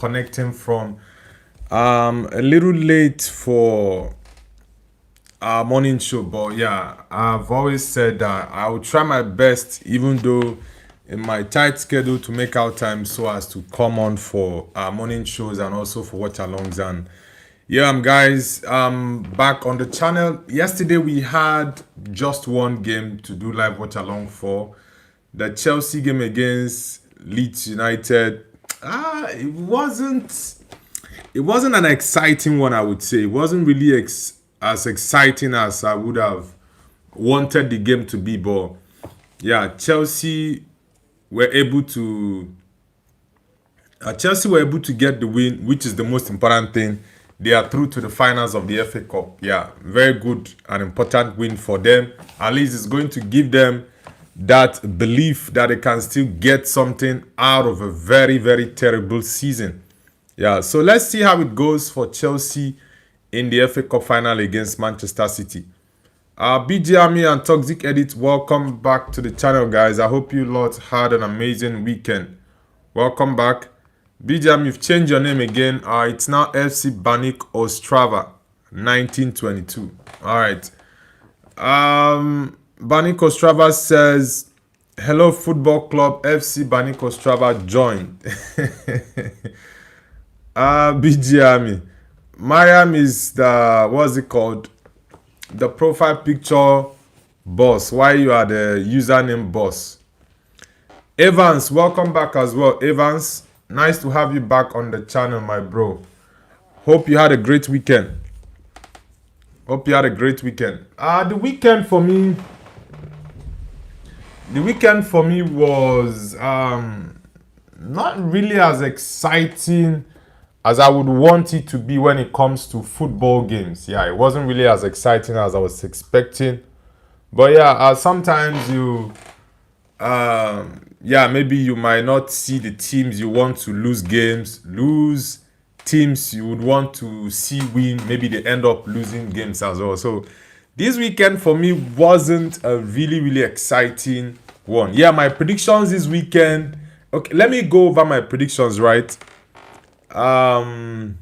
connecting from. A little late for our morning show, but yeah, I've always said that I will try my best, even though in my tight schedule, to make out time so as to come on for our morning shows and also for watch alongs. And yeah, guys, back on the channel. Yesterday we had just one game to do live watch along for, the Chelsea game against Leeds United. It wasn't an exciting one, I would say. It wasn't really as exciting as I would have wanted the game to be. But yeah, Chelsea were able to get the win, which is the most important thing. They are through to the finals of the FA Cup. Yeah, very good and important win for them. At least it's going to give them that belief that they can still get something out of a very, very terrible season. Yeah, so let's see how it goes for Chelsea in the FA Cup final against Manchester City. BJ Army and Toxic Edit, welcome back to the channel, guys. I hope you lot had an amazing weekend. Welcome back. BJ Army, you've changed your name again. It's now FC Banik Ostrava 1922. All right. Banik Ostrava says, hello football club, FC Banik Ostrava joined. BG Army. Mariam is the, what's it called? The profile picture boss. Why you are the username boss? Evans, welcome back as well. Evans, nice to have you back on the channel, my bro. Hope you had a great weekend. The weekend for me was not really as exciting as I would want it to be when it comes to football games. Yeah, it wasn't really as exciting as I was expecting. But yeah, sometimes maybe you might not see the teams you want to lose teams you would want to see win. Maybe they end up losing games as well. So this weekend for me wasn't a really, really exciting one. Yeah, my predictions this weekend. Okay, let me go over my predictions, right? My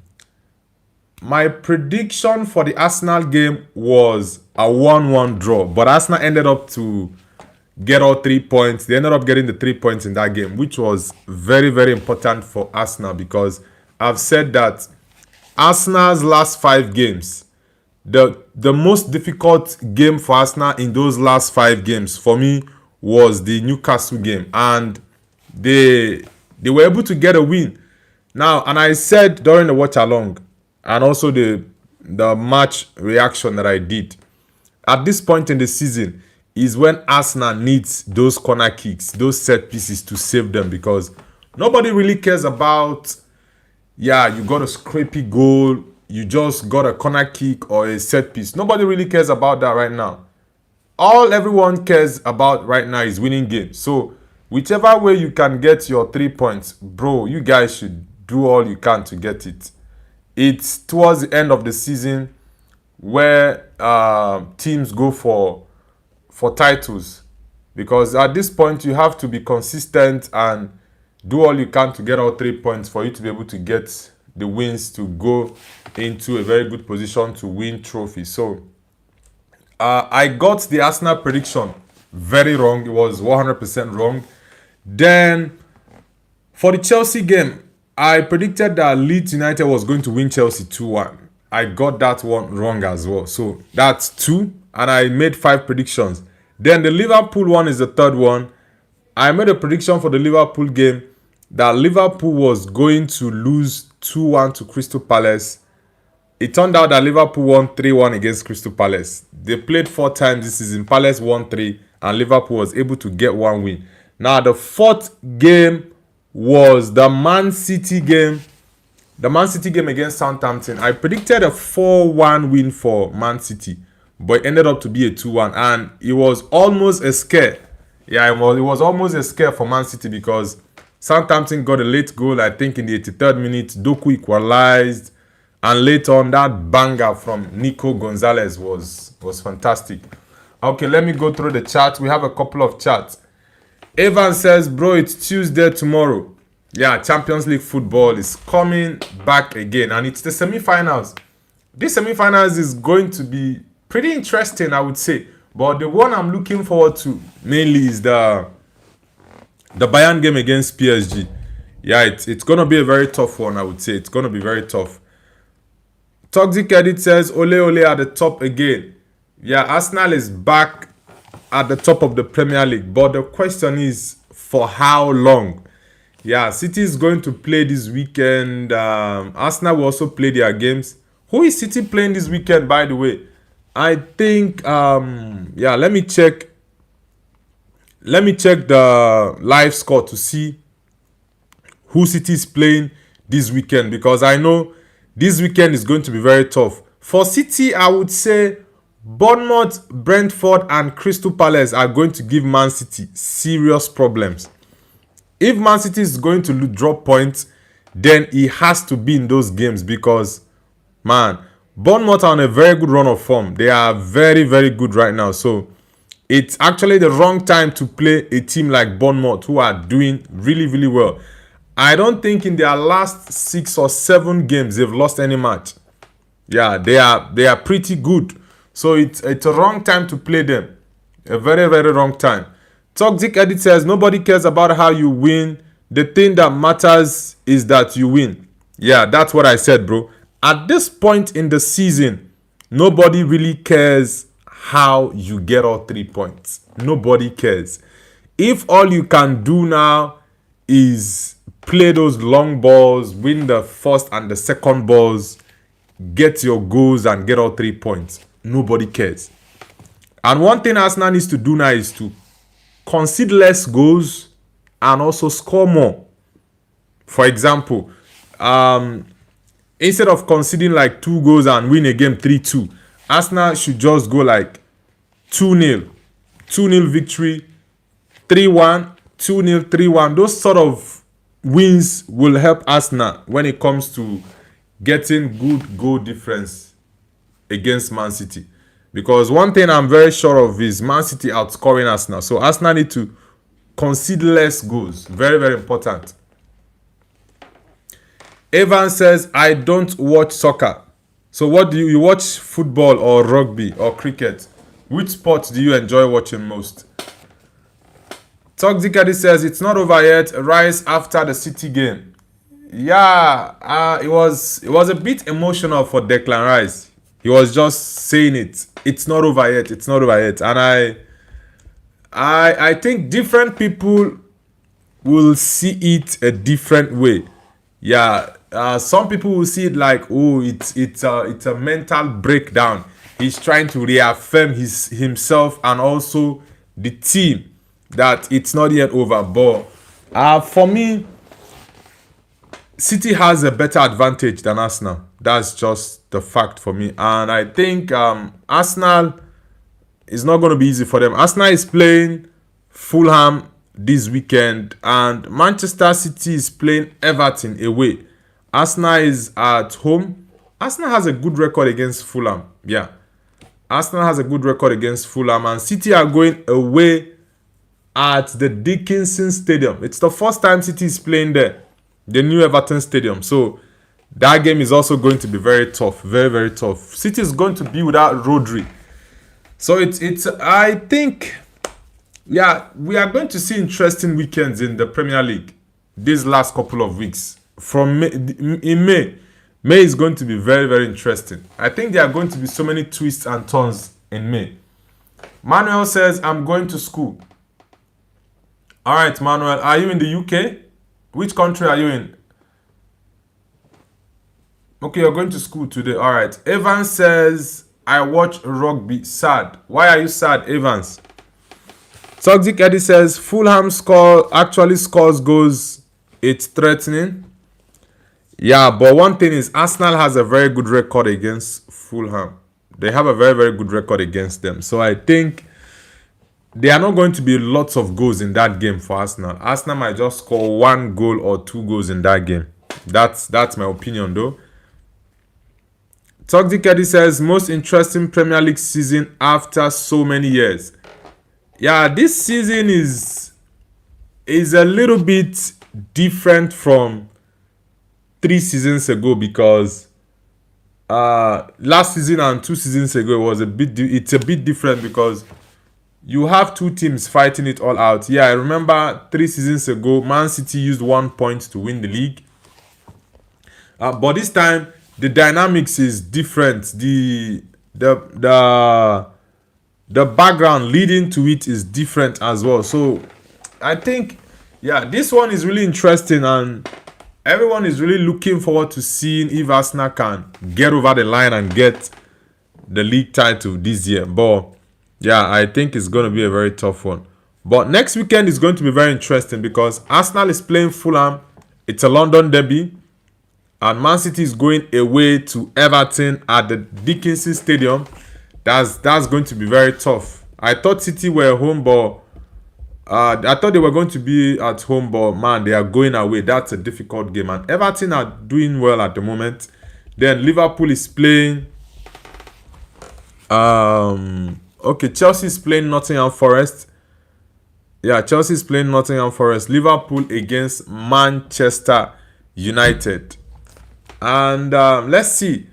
prediction for the Arsenal game was a 1-1 draw, but Arsenal ended up to get all 3 points. They ended up getting the 3 points in that game, which was very, very important for Arsenal, because I've said that Arsenal's last 5 games, the most difficult game for Arsenal in those last 5 games for me was the Newcastle game, and they were able to get a win. Now, and I said during the watch along and also the match reaction that I did, at this point in the season is when Arsenal needs those corner kicks, those set pieces to save them, because nobody really cares about, you got a scrapey goal, you just got a corner kick or a set piece. Nobody really cares about that right now. All everyone cares about right now is winning games. So whichever way you can get your 3 points, bro, you guys should do all you can to get it. It's towards the end of the season where teams go for titles, because at this point you have to be consistent and do all you can to get all 3 points for you to be able to get the wins to go into a very good position to win trophies. So I got the Arsenal prediction very wrong. It was 100% wrong. Then for the Chelsea game, I predicted that Leeds United was going to win Chelsea 2-1. I got that one wrong as well. So that's 2. And I made 5 predictions. Then the Liverpool one is the third one. I made a prediction for the Liverpool game that Liverpool was going to lose 2-1 to Crystal Palace. It turned out that Liverpool won 3-1 against Crystal Palace. They played 4 times this season. Palace won 3 and Liverpool was able to get 1 win. Now the 4th game was the Man City game. The Man City game against Southampton. I predicted a 4-1 win for Man City, but it ended up to be a 2-1, and it was almost a scare. Yeah, it was almost a scare for Man City, because Southampton got a late goal, I think in the 83rd minute. Doku equalized, and later on that banger from Nico Gonzalez was fantastic. Okay, let me go through the chat. We have a couple of chats. Evan says, bro, it's Tuesday tomorrow. Yeah, Champions League football is coming back again, and it's the semi-finals. This semi-finals is going to be pretty interesting, I would say. But the one I'm looking forward to mainly is the Bayern game against PSG. Yeah, it's gonna be a very tough one, I would say. It's gonna be very tough. Toxic Edit says Ole Ole at the top again. Yeah, Arsenal is back at the top of the Premier League, but the question is for how long? Yeah, City is going to play this weekend. Arsenal will also play their games. Who is City playing this weekend, by the way? I think yeah, let me check the live score to see who City is playing this weekend, because I know this weekend is going to be very tough. For City, I would say Bournemouth, Brentford, and Crystal Palace are going to give Man City serious problems. If Man City is going to drop points, then he has to be in those games because, man, Bournemouth are on a very good run of form. They are very, very good right now. So it's actually the wrong time to play a team like Bournemouth, who are doing really, really well. I don't think in their last 6 or 7 games they've lost any match. Yeah, they are pretty good. So it's a wrong time to play them. A very, very wrong time. Toxic Edit says nobody cares about how you win. The thing that matters is that you win. Yeah, that's what I said, bro. At this point in the season, nobody really cares how you get all 3 points. Nobody cares. If all you can do now is play those long balls, win the first and the second balls, get your goals and get all 3 points, nobody cares. And one thing Arsenal needs to do now is to concede less goals and also score more. For example, instead of conceding like 2 goals and win a game 3-2, Arsenal should just go like 2-0, 2-0 victory, 3-1, 2-0, 3-1. Those sort of wins will help Arsenal when it comes to getting good goal difference against Man City. Because one thing I'm very sure of is Man City outscoring Arsenal. So Arsenal need to concede less goals. Very, very important. Evan says, I don't watch soccer. So what do you watch? Football or rugby or cricket? Which sport do you enjoy watching most? Toxic Eddie says, it's not over yet. Rise after the City game. Yeah, it was a bit emotional for Declan Rice. He was just saying it. It's not over yet. It's not over yet. And I think different people will see it a different way. Yeah, some people will see it like, oh, it's a mental breakdown. He's trying to reaffirm himself and also the team that it's not yet over. But for me, City has a better advantage than Arsenal. That's just the fact for me. And I think Arsenal is not going to be easy for them. Arsenal is playing Fulham this weekend, and Manchester City is playing Everton away. Arsenal is at home. Arsenal has a good record against Fulham. Yeah. Arsenal has a good record against Fulham, and City are going away at the Dickinson Stadium. It's the first time City is playing there, the new Everton Stadium. So that game is also going to be very tough. Very, very tough. City is going to be without Rodri. So it's I think, yeah, we are going to see interesting weekends in the Premier League these last couple of weeks. In May is going to be very, very interesting. I think there are going to be so many twists and turns in May. Manuel says, I'm going to school. All right, Manuel, are you in the UK? Which country are you in? Okay, you're going to school today. All right. Evans says, I watch rugby. Sad. Why are you sad, Evans? Toxic Eddie says, Fulham actually scores goals. It's threatening. Yeah, but one thing is Arsenal has a very good record against Fulham. They have a very, very good record against them. So I think there are not going to be lots of goals in that game for Arsenal. Arsenal might just score 1 goal or 2 goals in that game. That's my opinion, though. Toxic Eddie says, most interesting Premier League season after so many years. Yeah, this season is a little bit different from 3 seasons ago because last season and 2 seasons ago it was it's a bit different because you have two teams fighting it all out. Yeah, I remember 3 seasons ago Man City used 1 point to win the league, but this time the dynamics is different. The background leading to it is different as well. So I think, yeah, this one is really interesting and everyone is really looking forward to seeing if Arsenal can get over the line and get the league title this year. But yeah, I think it's going to be a very tough one. But next weekend is going to be very interesting because Arsenal is playing Fulham. It's a London derby. And Man City is going away to Everton at the Dickinson Stadium. That's going to be very tough. I thought City were home, but I thought they were going to be at home, but man, they are going away. That's a difficult game. And Everton are doing well at the moment. Then Liverpool is playing. Okay, Chelsea is playing Nottingham Forest. Yeah, Chelsea is playing Nottingham Forest. Liverpool against Manchester United. And let's see.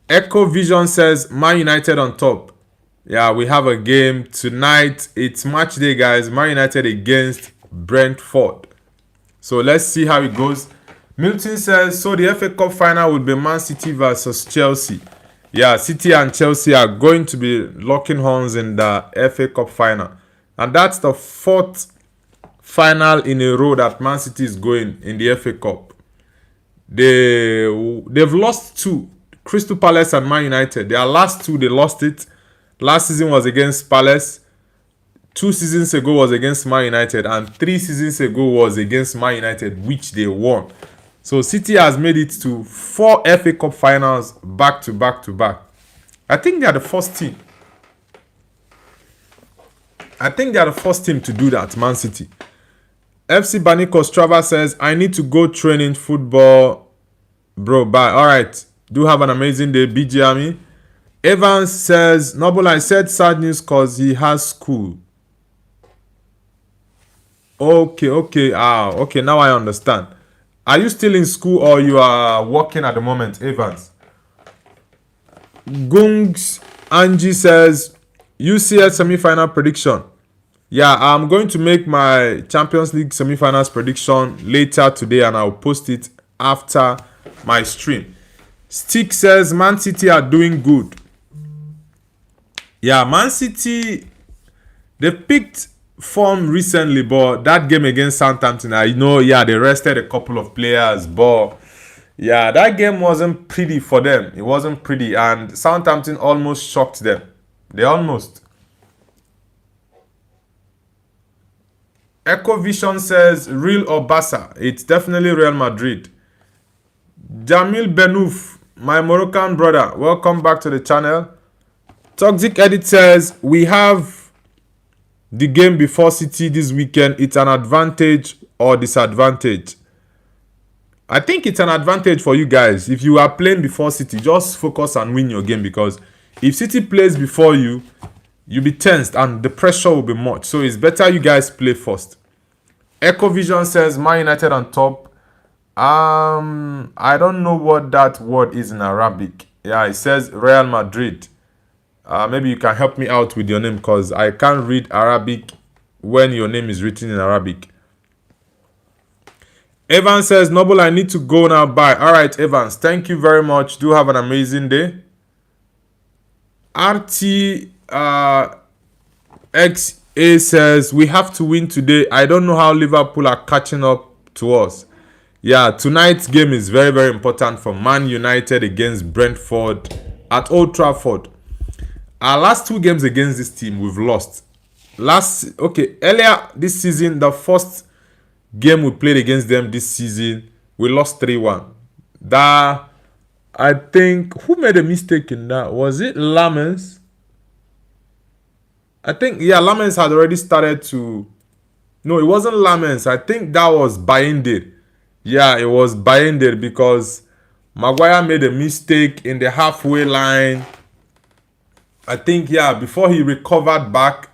Echo Vision says Man United on top. Yeah, we have a game tonight. It's match day, guys. Man United against Brentford. So let's see how it goes. Milton says, so the FA Cup final will be Man City versus Chelsea. Yeah, City and Chelsea are going to be locking horns in the FA Cup final. And that's the 4th final in a row that Man City is going in the FA Cup. They've lost 2. Crystal Palace and Man United. Their last 2, they lost it. Last season was against Palace. 2 seasons ago was against Man United. And 3 seasons ago was against Man United, which they won. So City has made it to 4 FA Cup finals back to back to back. I think they are the first team. To do that, Man City. FC Bani Kostrava says, I need to go training football. Bro, bye. Alright. Do have an amazing day, BG Army. Evans says, Noble, I said sad news because he has school. Okay. Okay, now I understand. Are you still in school or you are working at the moment, Evans? Gungs Angie says, UCL semi-final prediction. Yeah, I'm going to make my Champions League semi-finals prediction later today and I'll post it after my stream. Stick says Man City are doing good. Yeah, Man City, they picked form recently, but that game against Southampton, I know, yeah, they rested a couple of players, but yeah, that game wasn't pretty for them. It wasn't pretty, and Southampton almost shocked them. They almost. Echo Vision says, Real or Barca? It's definitely Real Madrid. Jamil Benouf, my Moroccan brother, welcome back to the channel. Toxic Edit says, we have the game before City this weekend. It's an advantage or disadvantage? I think it's an advantage for you guys. If you are playing before City, just focus and win your game, because if City plays before you, you'll be tensed and the pressure will be much. So it's better you guys play first. Echo Vision says, Man United on top. I don't know what that word is in Arabic. Yeah, it says Real Madrid. Maybe you can help me out with your name, because I can't read Arabic when your name is written in Arabic. Evans says, Noble, I need to go now. Bye. Alright, Evans. Thank you very much. Do have an amazing day. RT XA says, we have to win today. I don't know how Liverpool are catching up to us. Yeah, tonight's game is very, very important for Man United against Brentford at Old Trafford. Our last 2 games against this team, we've lost. Earlier this season, the first game we played against them this season, we lost 3-1. I think, who made a mistake in that? Was it Lamens? I think, yeah, Lamens had already started to... No, it wasn't Lamens. I think that was Bayende. Yeah, it was Bayende, because Maguire made a mistake in the halfway line. I think, yeah, before he recovered back,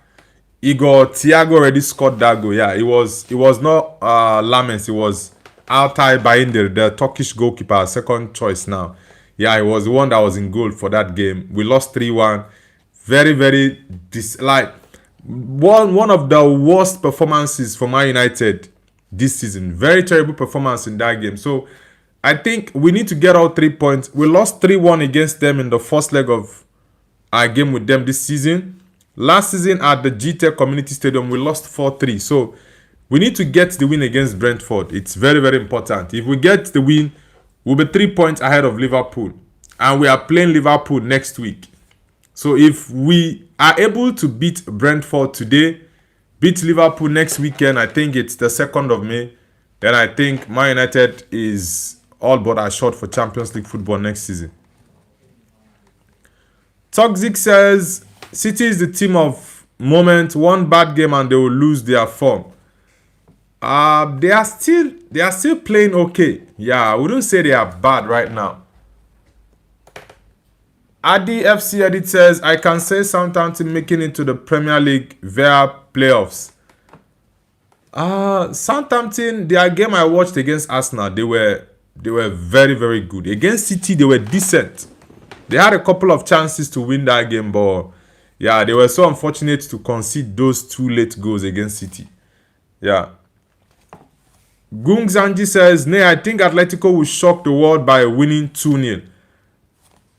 Igor Thiago already scored that goal. Yeah, it was not Lamens, it was Altay Bayindir, the Turkish goalkeeper, second choice now. Yeah, it was the one that was in goal for that game. We lost 3-1. Very, very one of the worst performances for Man United this season. Very terrible performance in that game. So I think we need to get all 3 points. We lost 3-1 against them in the first leg of our game with them this season. Last season at the GTEC Community Stadium, we lost 4-3. So we need to get the win against Brentford. It's very, very important. If we get the win, we'll be 3 points ahead of Liverpool. And we are playing Liverpool next week. So if we are able to beat Brentford today, beat Liverpool next weekend, I think it's the 2nd of May, then I think Man United is all but assured for Champions League football next season. Toxic says, City is the team of moment. One bad game and they will lose their form. They are still playing okay. Yeah, I wouldn't say they are bad right now. Adi FC Edit says, I can say Southampton making it to the Premier League via playoffs. Southampton, their game I watched against Arsenal, they were very, very good. Against City, they were decent. They had a couple of chances to win that game, but yeah, they were so unfortunate to concede those 2 late goals against City. Yeah. Gung Zanji says, Nay, I think Atletico will shock the world by winning 2-0.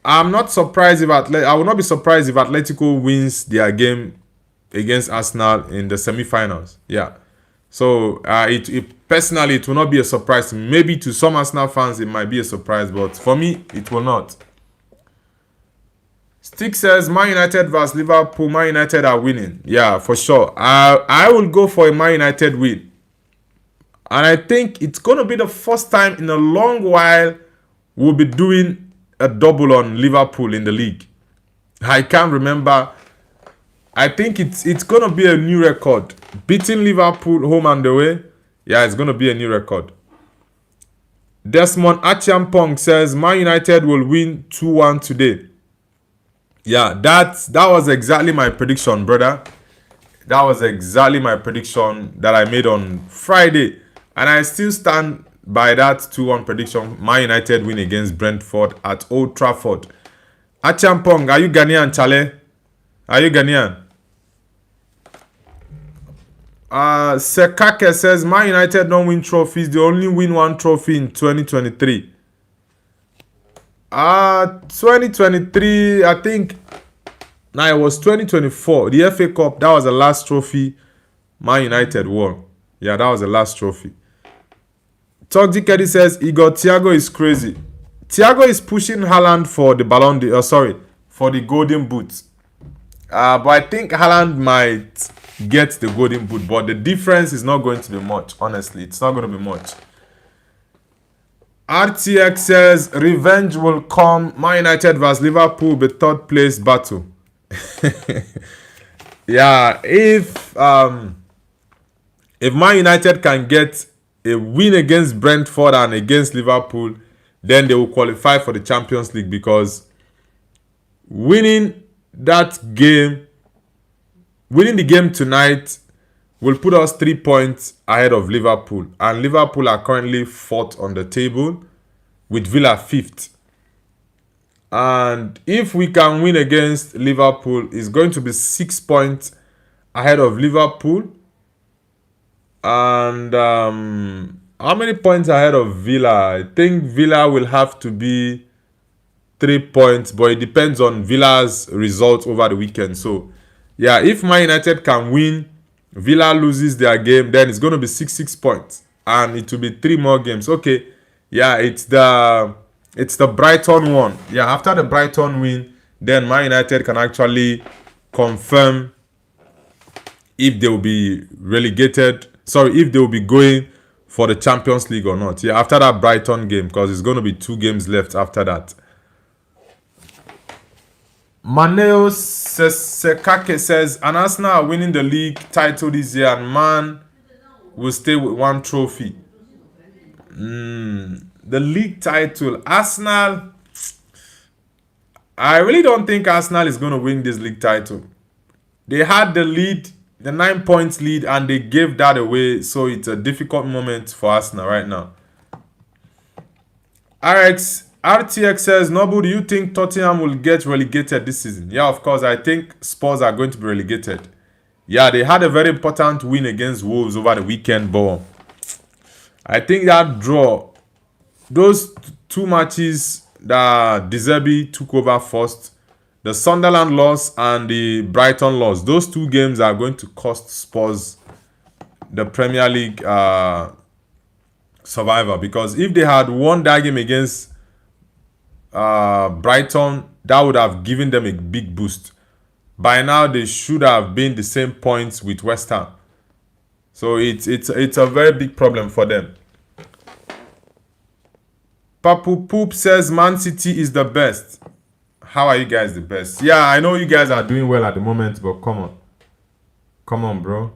I'm not surprised if I will not be surprised if Atletico wins their game against Arsenal in the semi-finals. Yeah. So personally, it will not be a surprise. Maybe to some Arsenal fans, it might be a surprise, but for me, it will not. Stick says, Man United vs Liverpool. Man United are winning. Yeah, for sure. I will go for a Man United win. And I think it's going to be the first time in a long while we'll be doing a double on Liverpool in the league. I can't remember. I think it's going to be a new record. Beating Liverpool home and away. Yeah, it's going to be a new record. Desmond Achiampong says, Man United will win 2-1 today. Yeah, that was exactly my prediction, brother. That was exactly my prediction that I made on Friday. And I still stand by that 2-1 prediction. Man United win against Brentford at Old Trafford. Achampong, are you Ghanaian, Chale? Are you Ghanaian? Sekake says, Man United don't win trophies. They only win 1 trophy in 2023. 2023, I think. Now it was 2024. The FA Cup, that was the last trophy Man United won. Yeah, that was the last trophy. Toxic Eddie says, Igor Thiago is crazy. Thiago is pushing Haaland for the Ballon d'Or, for the Golden Boot. But I think Haaland might get the Golden Boot, but the difference is not going to be much, honestly. It's not going to be much. RTX says, revenge will come. Man United vs Liverpool, the 3rd place battle. Yeah, if Man United can get a win against Brentford and against Liverpool, then they will qualify for the Champions League, because winning the game tonight will put us 3 points ahead of Liverpool. And Liverpool are currently 4th on the table with Villa 5th. And if we can win against Liverpool, it's going to be 6 points ahead of Liverpool. And how many points ahead of Villa? I think Villa will have to be 3 points, but it depends on Villa's results over the weekend. So, yeah, if Man United can win, Villa loses their game, then it's going to be 6 points. And it will be 3 more games. Okay, yeah, it's the Brighton one. Yeah, after the Brighton win, then Man United can actually confirm if they will be relegated. Sorry, if they will be going for the Champions League or not. Yeah, after that Brighton game, because it's going to be 2 games left after that. Maneo Sekake says, and Arsenal are winning the league title this year, and Man will stay with 1 trophy. The league title, Arsenal, I really don't think Arsenal is going to win this league title. They had the lead the 9 points lead and they gave that away. So it's a difficult moment for Arsenal right now. RTX says, Noble, do you think Tottenham will get relegated this season? Yeah, of course. I think Spurs are going to be relegated. Yeah, they had a very important win against Wolves over the weekend, but I think that draw, those two matches that De Zerbi took over first, the Sunderland loss and the Brighton loss, those two games are going to cost Spurs the Premier League survivor, because if they had won that game against Brighton, that would have given them a big boost. By now, they should have been the same points with West Ham. So it's a very big problem for them. Papu Poop says Man City is the best. How are you guys the best? Yeah, I know you guys are doing well at the moment, but come on. Come on, bro.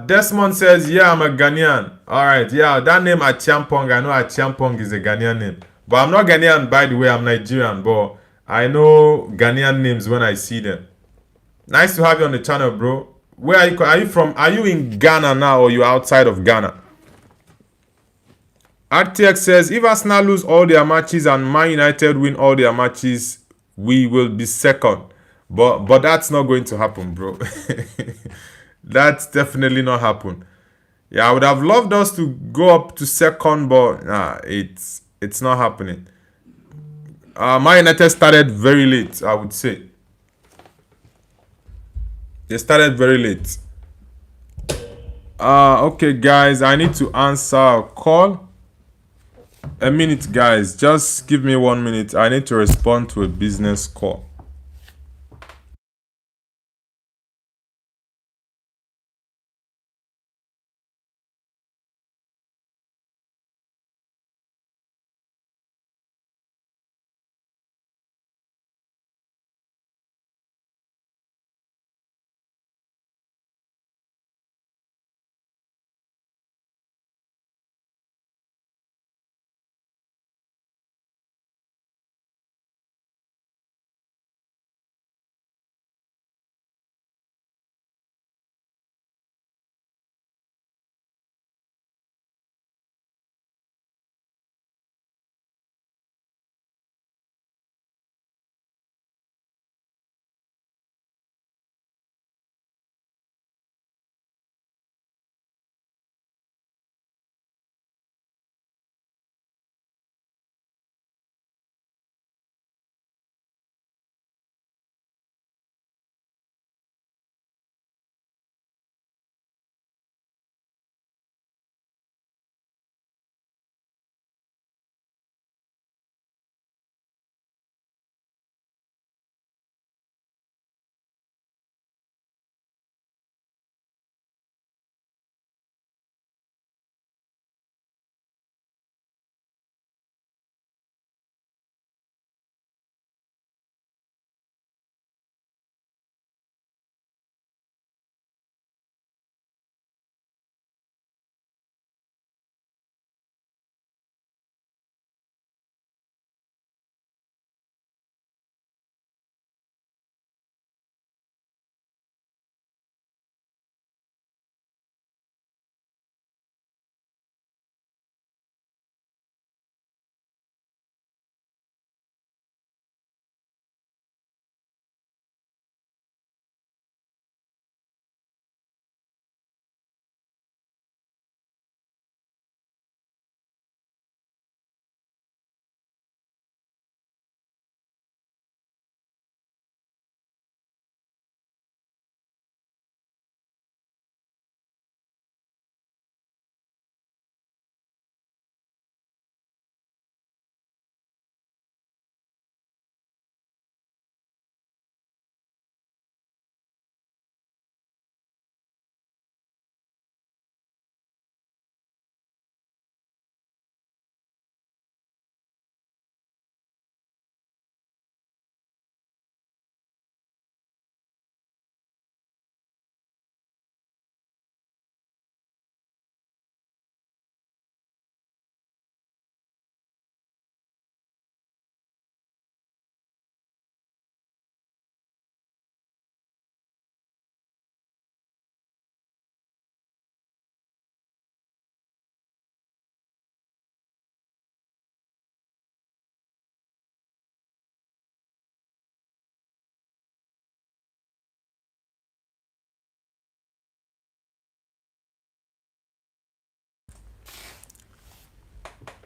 Desmond says, yeah, I'm a Ghanaian. Alright, yeah, that name Achiampong, I know Achiampong is a Ghanaian name. But I'm not Ghanaian, by the way, I'm Nigerian, but I know Ghanaian names when I see them. Nice to have you on the channel, bro. Where are you from? Are you in Ghana now or you outside of Ghana? RTX says, if Arsenal lose all their matches and Man United win all their matches, we will be second. But that's not going to happen, bro. That's definitely not happen. Yeah, I would have loved us to go up to second, but it's not happening. Man United started very late, I would say. They started very late. Okay, guys, I need to answer a call. A minute, guys. Just give me 1 minute. I need to respond to a business call.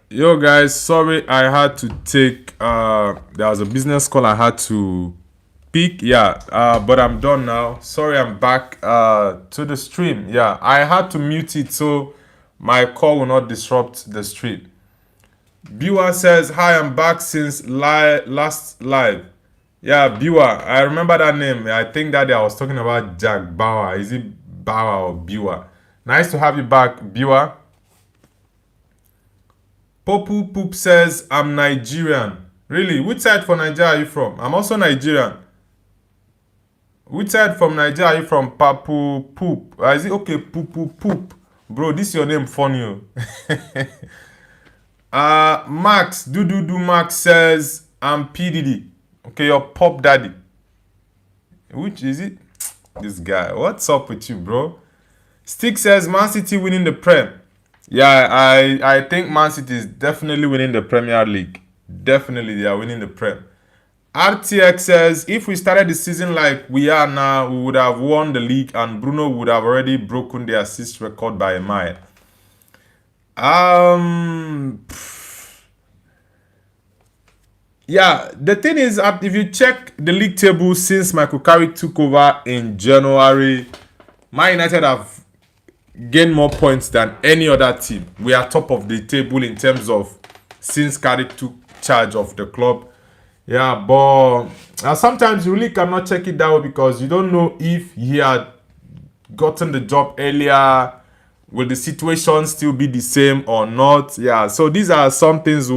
Yo guys, sorry I had to take there was a business call I had to pick. Yeah, but I'm done now. Sorry, I'm back to the stream. Yeah, I had to mute it so my call will not disrupt the stream. Biwa says, "Hi, I'm back since last live." Yeah, Biwa, I remember that name. I think that day I was talking about Jack Bauer. Is it Bauer or Biwa? Nice to have you back, Biwa. Popu Poop says, "I'm Nigerian." Really? Which side for Nigeria are you from? I'm also Nigerian. Which side from Nigeria are you from? Papu Poop. Is it okay? Poop Poop. Bro, this your name funny. Max, do Max says, "I'm PDD." Okay, your pop daddy. Which is it? This guy. What's up with you, bro? Stick says, "Man City winning the Prem." Yeah, I think Man City is definitely winning the Premier League. Definitely, they are winning the Prem. RTX says, "If we started the season like we are now, we would have won the league and Bruno would have already broken the assist record by a mile." Yeah, the thing is, if you check the league table since Michael Carrick took over in January, Man United have gained more points than any other team. We are top of the table in terms of since Carrick took charge of the club. Yeah, but sometimes you really cannot check it that way because you don't know if he had gotten the job earlier. Will the situation still be the same or not? Yeah, so these are some things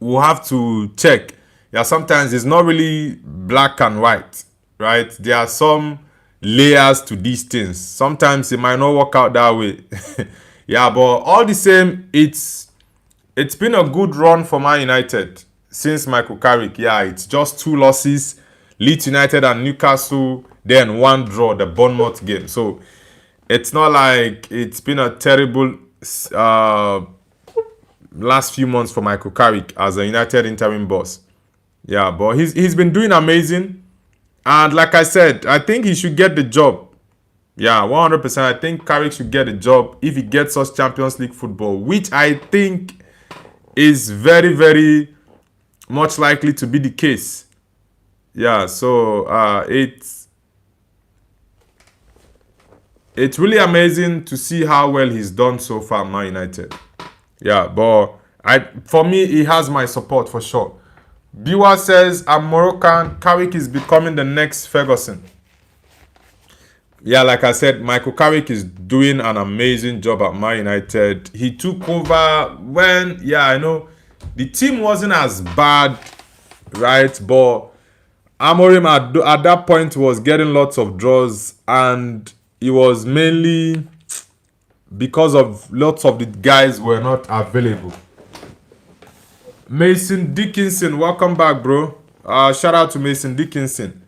we'll have to check. Yeah, sometimes it's not really black and white, right? There are some layers to these things. Sometimes it might not work out that way. Yeah, but all the same, it's been a good run for Man United since Michael Carrick. Yeah, it's just 2 losses, Leeds United and Newcastle, then 1 draw, the Bournemouth game. So it's not like it's been a terrible last few months for Michael Carrick as a United interim boss. Yeah, but he's been doing amazing. And like I said, I think he should get the job. Yeah, 100%. I think Carrick should get the job if he gets us Champions League football, which I think is very, very much likely to be the case. Yeah, so it's really amazing to see how well he's done so far, Man United. Yeah, but for me, he has my support for sure. Biwa says, "I'm Moroccan. Carrick is becoming the next Ferguson." Yeah, like I said, Michael Carrick is doing an amazing job at Man United. He took over when, yeah, I know the team wasn't as bad, right? But Amorim at that point was getting lots of draws, and it was mainly because of lots of the guys were not available. Mason Dickinson, welcome back, bro. Shout out to Mason Dickinson.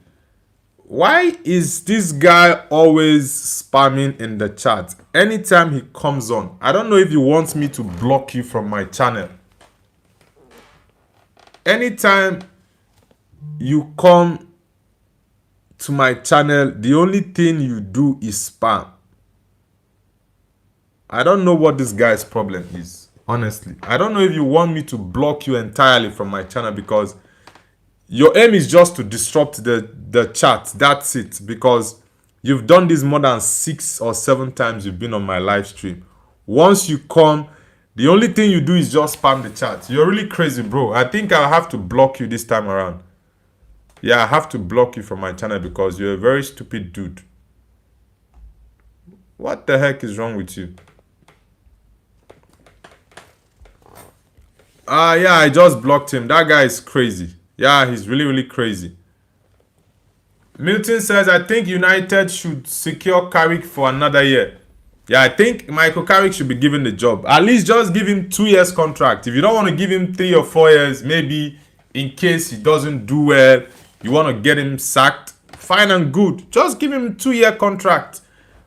Why is this guy always spamming in the chat anytime he comes on? I don't know if he wants me to block you from my channel. Anytime you come to my channel, the only thing you do is spam. I don't know what this guy's problem is, honestly. I don't know if you want me to block you entirely from my channel because your aim is just to disrupt the chat. That's it. Because you've done this more than 6 or 7 times you've been on my live stream. Once you come, the only thing you do is just spam the chat. You're really crazy, bro. I think I'll have to block you this time around. Yeah, I have to block you from my channel because you're a very stupid dude. What the heck is wrong with you? Yeah, I just blocked him. That guy is crazy. Yeah, he's really, really crazy. Milton says, "I think United should secure Carrick for another year." Yeah, I think Michael Carrick should be given the job. At least just give him 2 years contract. If you don't want to give him 3 or 4 years, maybe in case he doesn't do well, you want to get him sacked, fine and good. Just give him a 2-year contract.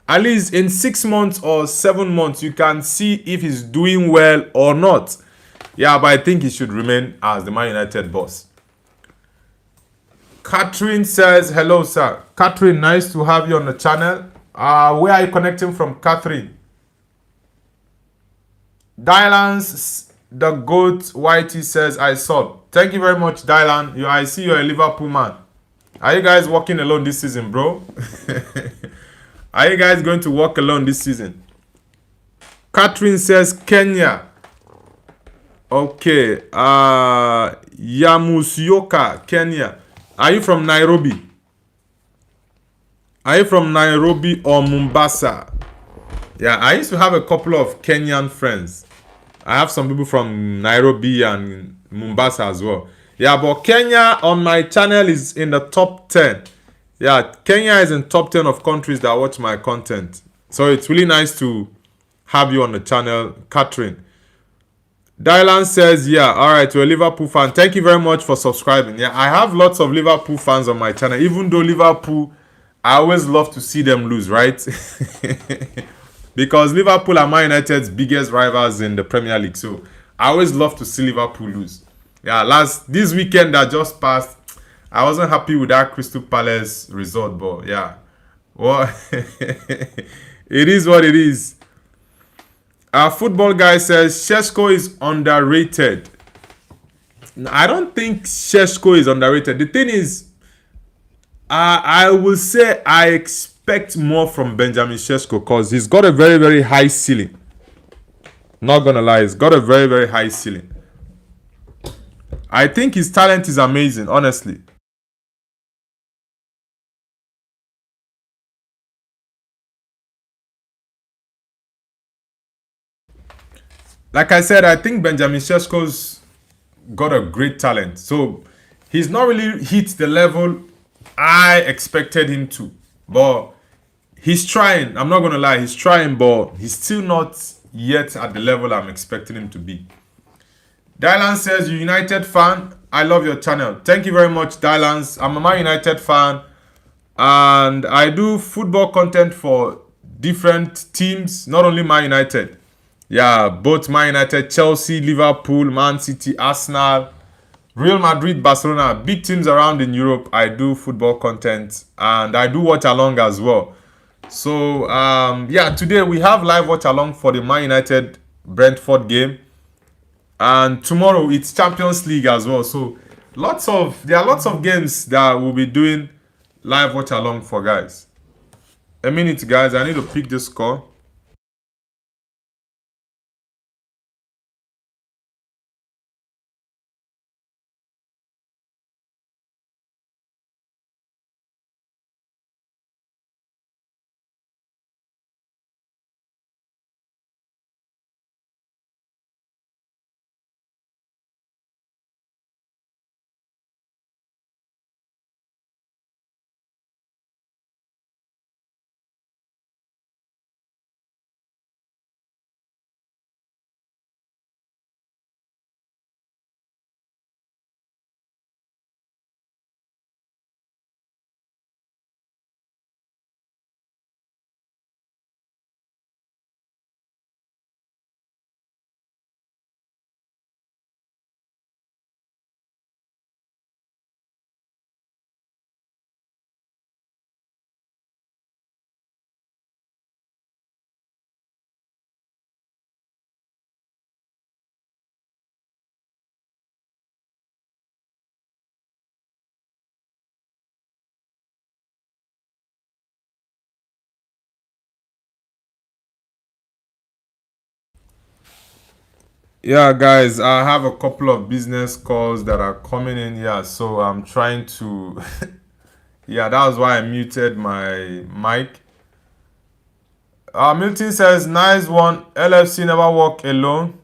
At least in 6 months or 7 months, you can see if he's doing well or not. Yeah, but I think he should remain as the Man United boss. Catherine says, "Hello, sir." Catherine, nice to have you on the channel. Where are you connecting from, Catherine? Dylan's the goat Whitey says I saw. Thank you very much, Dylan. I see you're a Liverpool man. Are you guys walking alone this season, bro? Are you guys going to walk alone this season? Catherine says Kenya. Okay. Yamusioka, Kenya. Are you from Nairobi? Are you from Nairobi or Mombasa? Yeah, I used to have a couple of Kenyan friends. I have some people from Nairobi and Mombasa as well. Yeah, but Kenya on my channel is in the top 10. Yeah, Kenya is in top 10 of countries that watch my content. So it's really nice to have you on the channel, Catherine. Dylan says, yeah, all right, you're a Liverpool fan. Thank you very much for subscribing. Yeah, I have lots of Liverpool fans on my channel. Even though Liverpool, I always love to see them lose, right? Because Liverpool are Man United's biggest rivals in the Premier League. So I always love to see Liverpool lose. Yeah, this weekend that just passed, I wasn't happy with that Crystal Palace result, but yeah. Well, it is what it is. Our football guy says Šeško is underrated. I don't think Šeško is underrated. The thing is, I will say I expect more from Benjamin Šeško because he's got a very, very high ceiling. Not gonna lie, he's got a very, very high ceiling. I think his talent is amazing, honestly. Like I said, I think Benjamin Šeško's got a great talent. So he's not really hit the level I expected him to. But he's trying. I'm not going to lie. He's trying, but he's still not yet at the level I'm expecting him to be. Dylan says, you United fan? I love your channel. Thank you very much, Dylan. I'm a Man United fan. And I do football content for different teams, not only Man United. Yeah, both Man United, Chelsea, Liverpool, Man City, Arsenal, Real Madrid, Barcelona, big teams around in Europe. I do football content and I do watch along as well. So, yeah, today we have live watch along for the Man United Brentford game. And tomorrow it's Champions League as well. So, there are lots of games that we'll be doing live watch along for, guys. A minute, guys. I need to pick this score. Yeah, guys, I have a couple of business calls that are coming in here, so I'm trying to. Yeah, that was why I muted my mic. Milton says, nice one. LFC never walk alone.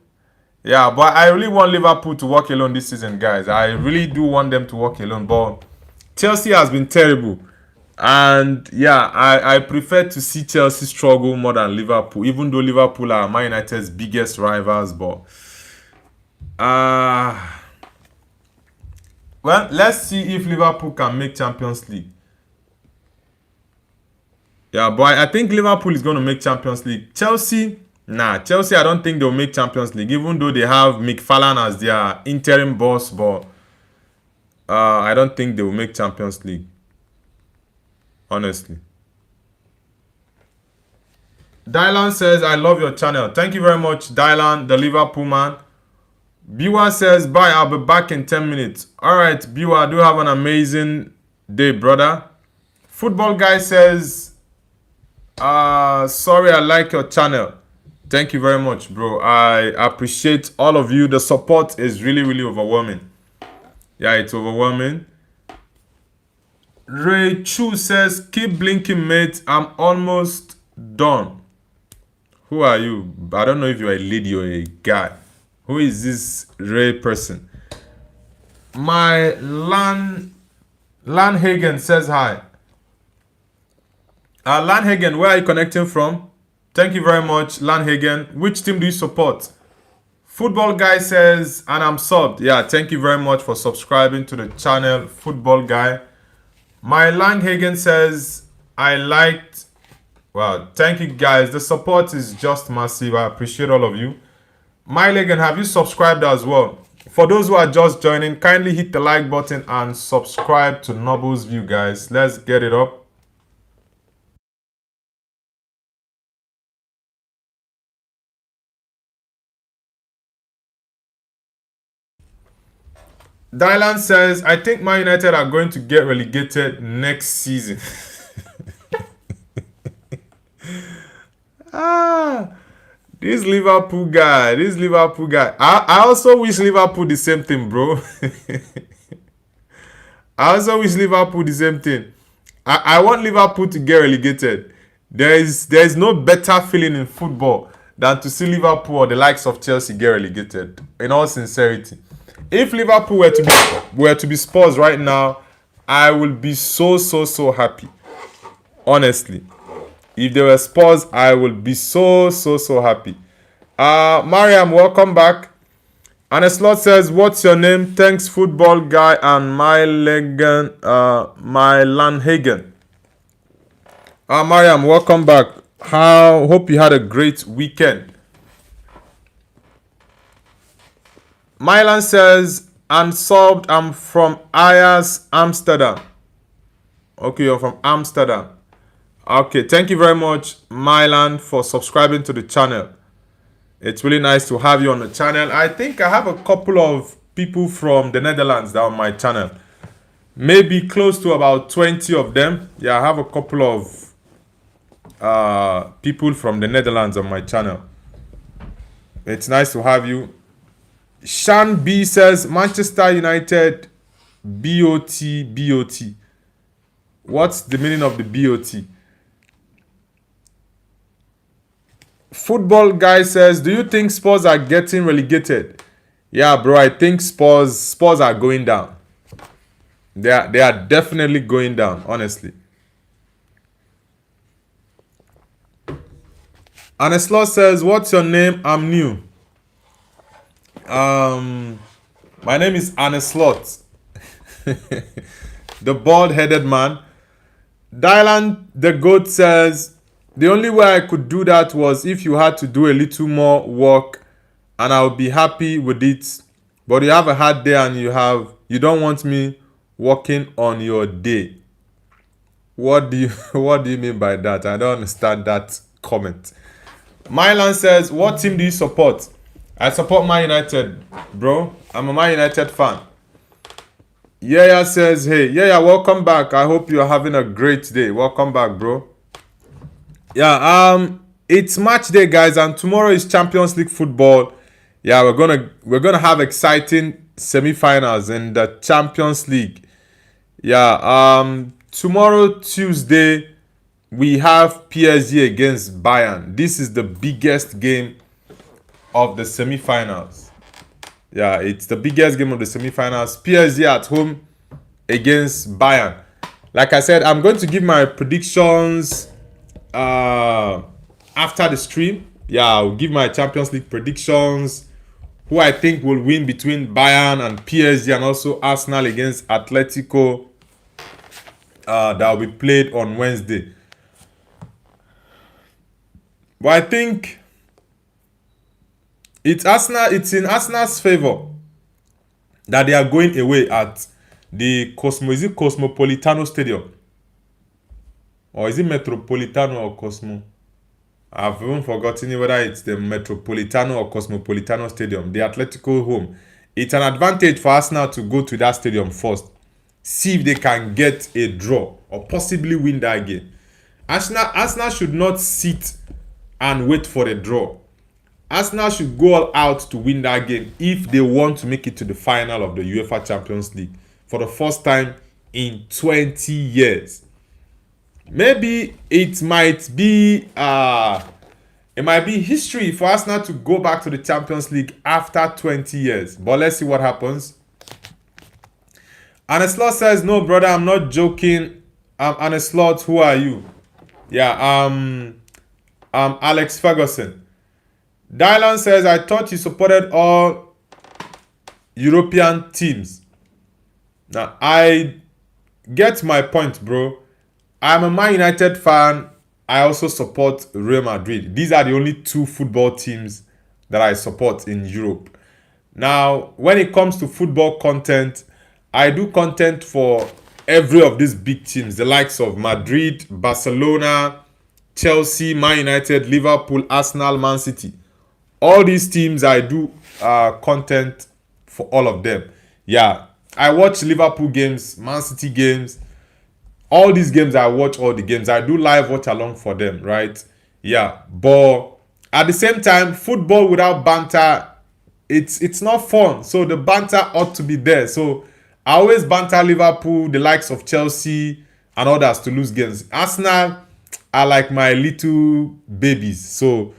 Yeah, but I really want Liverpool to walk alone this season, guys. I really do want them to walk alone, but Chelsea has been terrible. And yeah, I prefer to see Chelsea struggle more than Liverpool, even though Liverpool are Man United's biggest rivals, but. Well, let's see if Liverpool can make Champions League. Yeah, but I think Liverpool is going to make Champions League. Chelsea, Chelsea, I don't think they'll make Champions League, even though they have McFarlane as their interim boss, but I don't think they will make Champions League. Honestly. Dylan says, I love your channel. Thank you very much, Dylan, the Liverpool man. Biwa says, bye, I'll be back in 10 minutes. Alright, Biwa, do have an amazing day, brother. Football guy says, sorry, I like your channel. Thank you very much, bro. I appreciate all of you. The support is really, really overwhelming. Yeah, it's overwhelming. Ray Chu says, keep blinking, mate. I'm almost done. Who are you? I don't know if you're a lady or a guy. Who is this Ray person? My Lanhagen says hi. Lanhagen, where are you connecting from? Thank you very much, Lanhagen. Which team do you support? Football guy says, and I'm subbed. Yeah, thank you very much for subscribing to the channel, Football guy. My Langhagen says, I liked. Wow, thank you guys. The support is just massive. I appreciate all of you. My Legan, have you subscribed as well? For those who are just joining, kindly hit the like button and subscribe to Noble's View, guys. Let's get it up. Dylan says, I think Man United are going to get relegated next season. This Liverpool guy. I also wish Liverpool the same thing, bro. I also wish Liverpool the same thing. I want Liverpool to get relegated. There is no better feeling in football than to see Liverpool or the likes of Chelsea get relegated. In all sincerity, if Liverpool were to be Spurs right now, I will be so happy. Honestly, if they were Spurs, I would be so happy. Mariam, welcome back. And a slot says, what's your name? Thanks, football guy and my Lanhagen. Mariam, welcome back. Hope you had a great weekend. Milan says, unsubbed, I'm from Ajax, Amsterdam. Okay, you're from Amsterdam. Okay, thank you very much, Milan, for subscribing to the channel. It's really nice to have you on the channel. I think I have a couple of people from the Netherlands that are on my channel. Maybe close to about 20 of them. Yeah, I have a couple of people from the Netherlands on my channel. It's nice to have you. Shan B says, Manchester United, BOT. What's the meaning of the BOT? Football guy says, do you think Spurs are getting relegated? Yeah, bro, I think Spurs are going down. They are definitely going down, honestly. Aneslot says, what's your name? I'm new. My name is Aneslot. The bald-headed man. Dylan the goat says, the only way I could do that was if you had to do a little more work and I would be happy with it. But you have a hard day and you don't want me working on your day. What do you mean by that? I don't understand that comment. Milan says, what team do you support? I support Man United, bro. I'm a Man United fan. Yaya says, hey, Yaya, welcome back. I hope you're having a great day. Welcome back, bro. Yeah, it's match day, guys, and tomorrow is Champions League football. Yeah, we're gonna have exciting semi-finals in the Champions League. Yeah, tomorrow, Tuesday, we have PSG against Bayern. This is the biggest game of the semi-finals. Yeah, it's the biggest game of the semi-finals. PSG at home against Bayern. Like I said, I'm going to give my predictions after the stream. Yeah, I'll give my Champions League predictions, who I think will win between Bayern and PSG, and also Arsenal against Atletico. That will be played on Wednesday. But I think it's in Arsenal's favor that they are going away at the Cosmopolitano Stadium. Or is it Metropolitano or Cosmo? I've even forgotten whether it's the Metropolitano or Cosmopolitano Stadium, the Atletico home. It's an advantage for Arsenal to go to that stadium first. See if they can get a draw or possibly win that game. Arsenal should not sit and wait for a draw. Arsenal should go all out to win that game if they want to make it to the final of the UEFA Champions League for the first time in 20 years. Maybe it might be history for Arsenal to go back to the Champions League after 20 years. But let's see what happens. Aneslot says, no, brother, I'm not joking. Aneslot, who are you? Yeah, Alex Ferguson. Dylan says, I thought you supported all European teams. Now, I get my point, bro. I'm a Man United fan. I also support Real Madrid. These are the only two football teams that I support in Europe. Now, when it comes to football content, I do content for every of these big teams, the likes of Madrid, Barcelona, Chelsea, Man United, Liverpool, Arsenal, Man City. All these teams, I do content for all of them. Yeah, I watch Liverpool games, Man City games. All these games, I watch all the games. I do live watch along for them, right? Yeah, but at the same time, football without banter, it's not fun. So the banter ought to be there. So I always banter Liverpool, the likes of Chelsea and others to lose games. Arsenal are like my little babies. So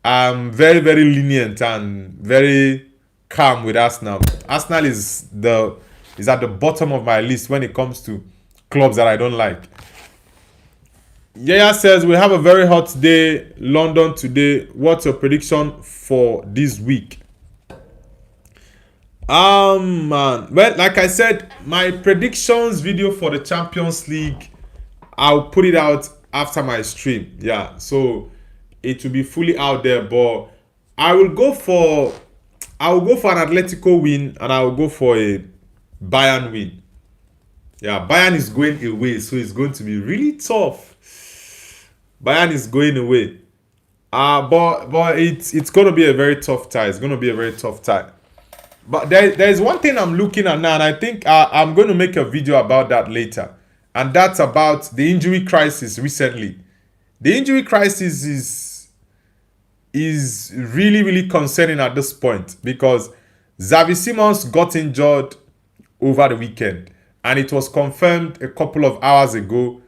I'm very, very lenient and very calm with Arsenal. Arsenal is at the bottom of my list when it comes to clubs that I don't like. Yaya says, we have a very hot day, London today. What's your prediction for this week? Man. Well, like I said, my predictions video for the Champions League, I'll put it out after my stream. Yeah, so it will be fully out there, but I will go for an Atletico win and I will go for a Bayern win. Yeah, Bayern is going away, so it's going to be really tough. Bayern is going away. But it's going to be a very tough tie. It's going to be a very tough tie. But there's one thing I'm looking at now, and I think I'm going to make a video about that later. And that's about the injury crisis recently. The injury crisis is really, really concerning at this point because Xavi Simons got injured over the weekend. And it was confirmed a couple of hours ago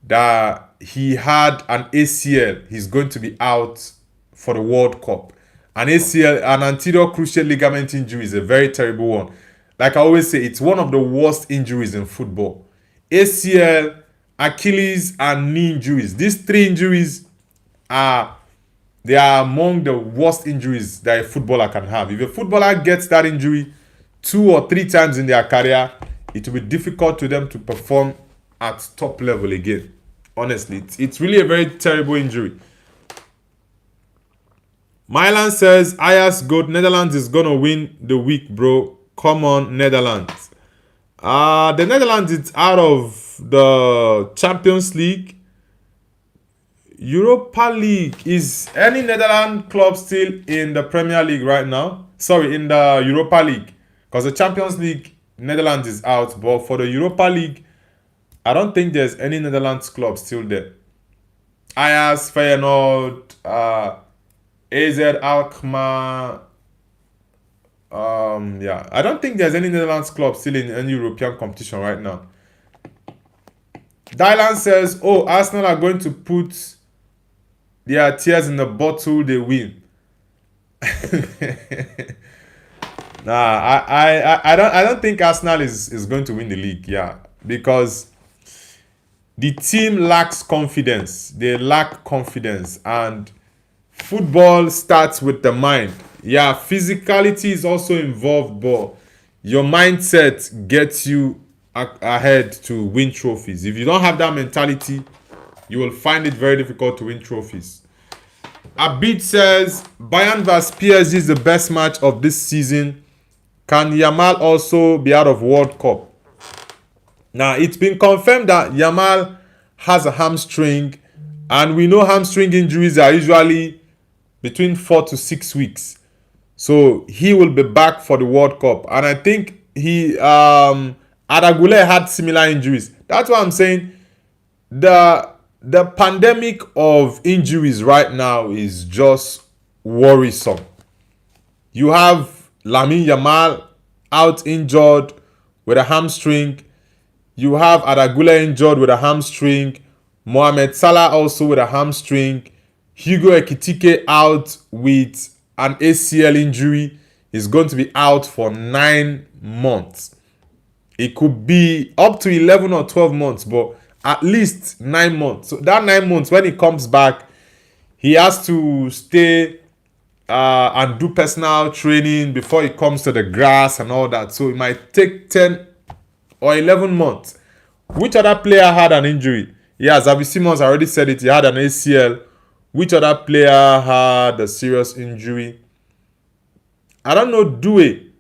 that he had an ACL. He's going to be out for the World Cup. An ACL, an anterior cruciate ligament injury, is a very terrible one. Like I always say, it's one of the worst injuries in football. ACL, Achilles, and knee injuries. These three injuries are among the worst injuries that a footballer can have. If a footballer gets that injury 2 or 3 times in their career, it will be difficult to them to perform at top level again. Honestly, it's really a very terrible injury. Milan says, Ajax good. Netherlands is going to win the week, bro. Come on, Netherlands. The Netherlands is out of the Champions League. Europa League. Is any Netherlands club still in the Premier League right now? Sorry, in the Europa League. Because the Champions League, Netherlands is out, but for the Europa League, I don't think there's any Netherlands club still there. Ajax, Feyenoord, AZ Alkmaar. Yeah, I don't think there's any Netherlands club still in any European competition right now. Dylan says, oh, Arsenal are going to put their tears in the bottle, they win. Nah, I don't think Arsenal is going to win the league, yeah, because the team lacks confidence. They lack confidence, and football starts with the mind. Yeah, physicality is also involved, but your mindset gets you ahead to win trophies. If you don't have that mentality, you will find it very difficult to win trophies. Abid says, Bayern vs PSG is the best match of this season. Can Yamal also be out of World Cup? Now, it's been confirmed that Yamal has a hamstring And we know hamstring injuries are usually between 4 to 6 weeks. So he will be back for the World Cup. And I think Adagule had similar injuries. That's why I'm saying the pandemic of injuries right now is just worrisome. You have Lamine Yamal out injured with a hamstring. You have Adagula injured with a hamstring. Mohamed Salah also with a hamstring. Hugo Ekitike out with an ACL injury. He's going to be out for 9 months. It could be up to 11 or 12 months, but at least 9 months. So that 9 months, when he comes back, he has to stay and do personal training before he comes to the grass and all that. So it might take 10 or 11 months. Which other player had an injury? Yeah, Xavi Simons already said it. He had an ACL. Which other player had a serious injury? I don't know. Due.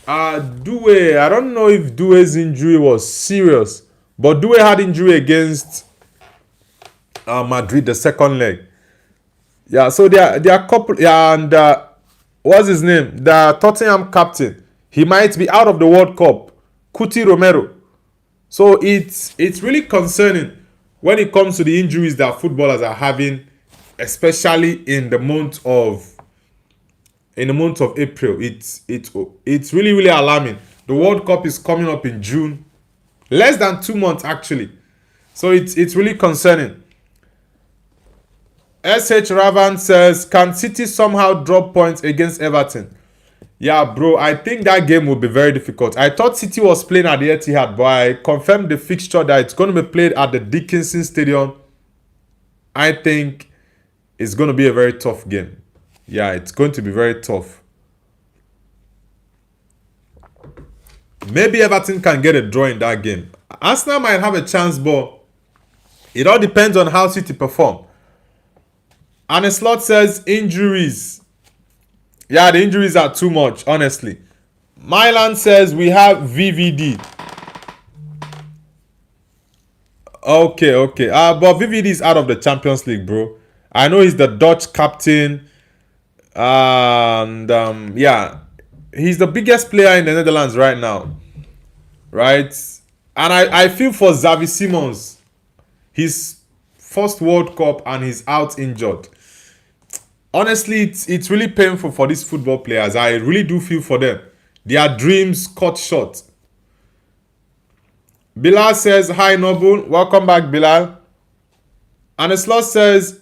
I don't know if Due's injury was serious. But Due had injury against Madrid, the second leg. Yeah, so they are couple. Yeah, and what's his name? The Tottenham captain. He might be out of the World Cup. Cuti Romero. So it's really concerning when it comes to the injuries that footballers are having, especially in the month of April. It's really alarming. The World Cup is coming up in June, less than 2 months actually. So it's really concerning. SH Ravan says, can City somehow drop points against Everton? Yeah, bro, I think that game will be very difficult. I thought City was playing at the Etihad, but I confirmed the fixture that it's going to be played at the Dickinson Stadium. I think it's going to be a very tough game. Yeah, it's going to be very tough. Maybe Everton can get a draw in that game. Arsenal might have a chance, but it all depends on how City perform. And a slot says injuries. Yeah, the injuries are too much, honestly. Milan says we have VVD. Okay. But VVD is out of the Champions League, bro. I know he's the Dutch captain. And yeah, he's the biggest player in the Netherlands right now. Right? And I feel for Xavi Simons. His first World Cup and he's out injured. Honestly, it's really painful for these football players. I really do feel for them. Their dreams cut short. Bilal says, hi Noble. Welcome back, Bilal. And the slot says,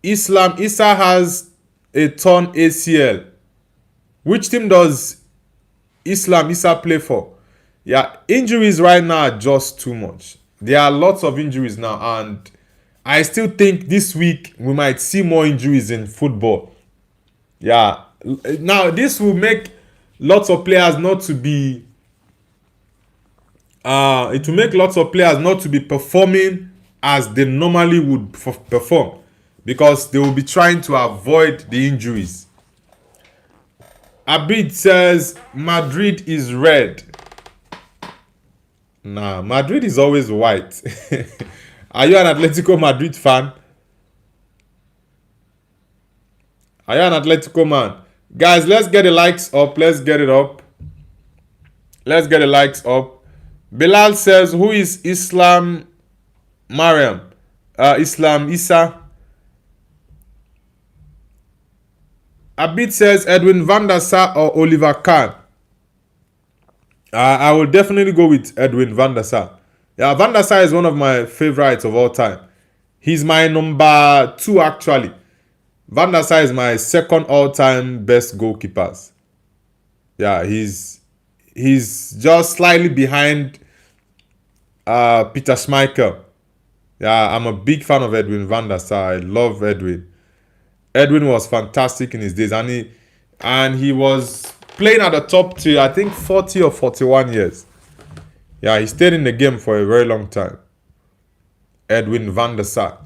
Islam Issa has a torn ACL. Which team does Islam Issa play for? Yeah, injuries right now are just too much. There are lots of injuries now, and I still think this week we might see more injuries in football. Yeah. Now, this will make lots of players not to be... it will make lots of players not to be performing as they normally would perform. Because they will be trying to avoid the injuries. Abid says, Madrid is red. Nah, Madrid is always white. Are you an Atletico Madrid fan? Are you an Atletico man? Guys, let's get the likes up. Let's get it up. Let's get the likes up. Bilal says, who is Islam Mariam? Islam Issa. Abid says, Edwin van der Sar or Oliver Kahn. I will definitely go with Edwin van der Sar. Yeah, Van der Sar is one of my favorites of all time. He's my number 2 actually. Van der Sar is my second all-time best goalkeepers. Yeah, he's just slightly behind Peter Schmeichel. Yeah, I'm a big fan of Edwin van der Sar. I love Edwin. Edwin was fantastic in his days, and he was playing at the top till I think 40 or 41 years. Yeah, he stayed in the game for a very long time. Edwin van der Sar.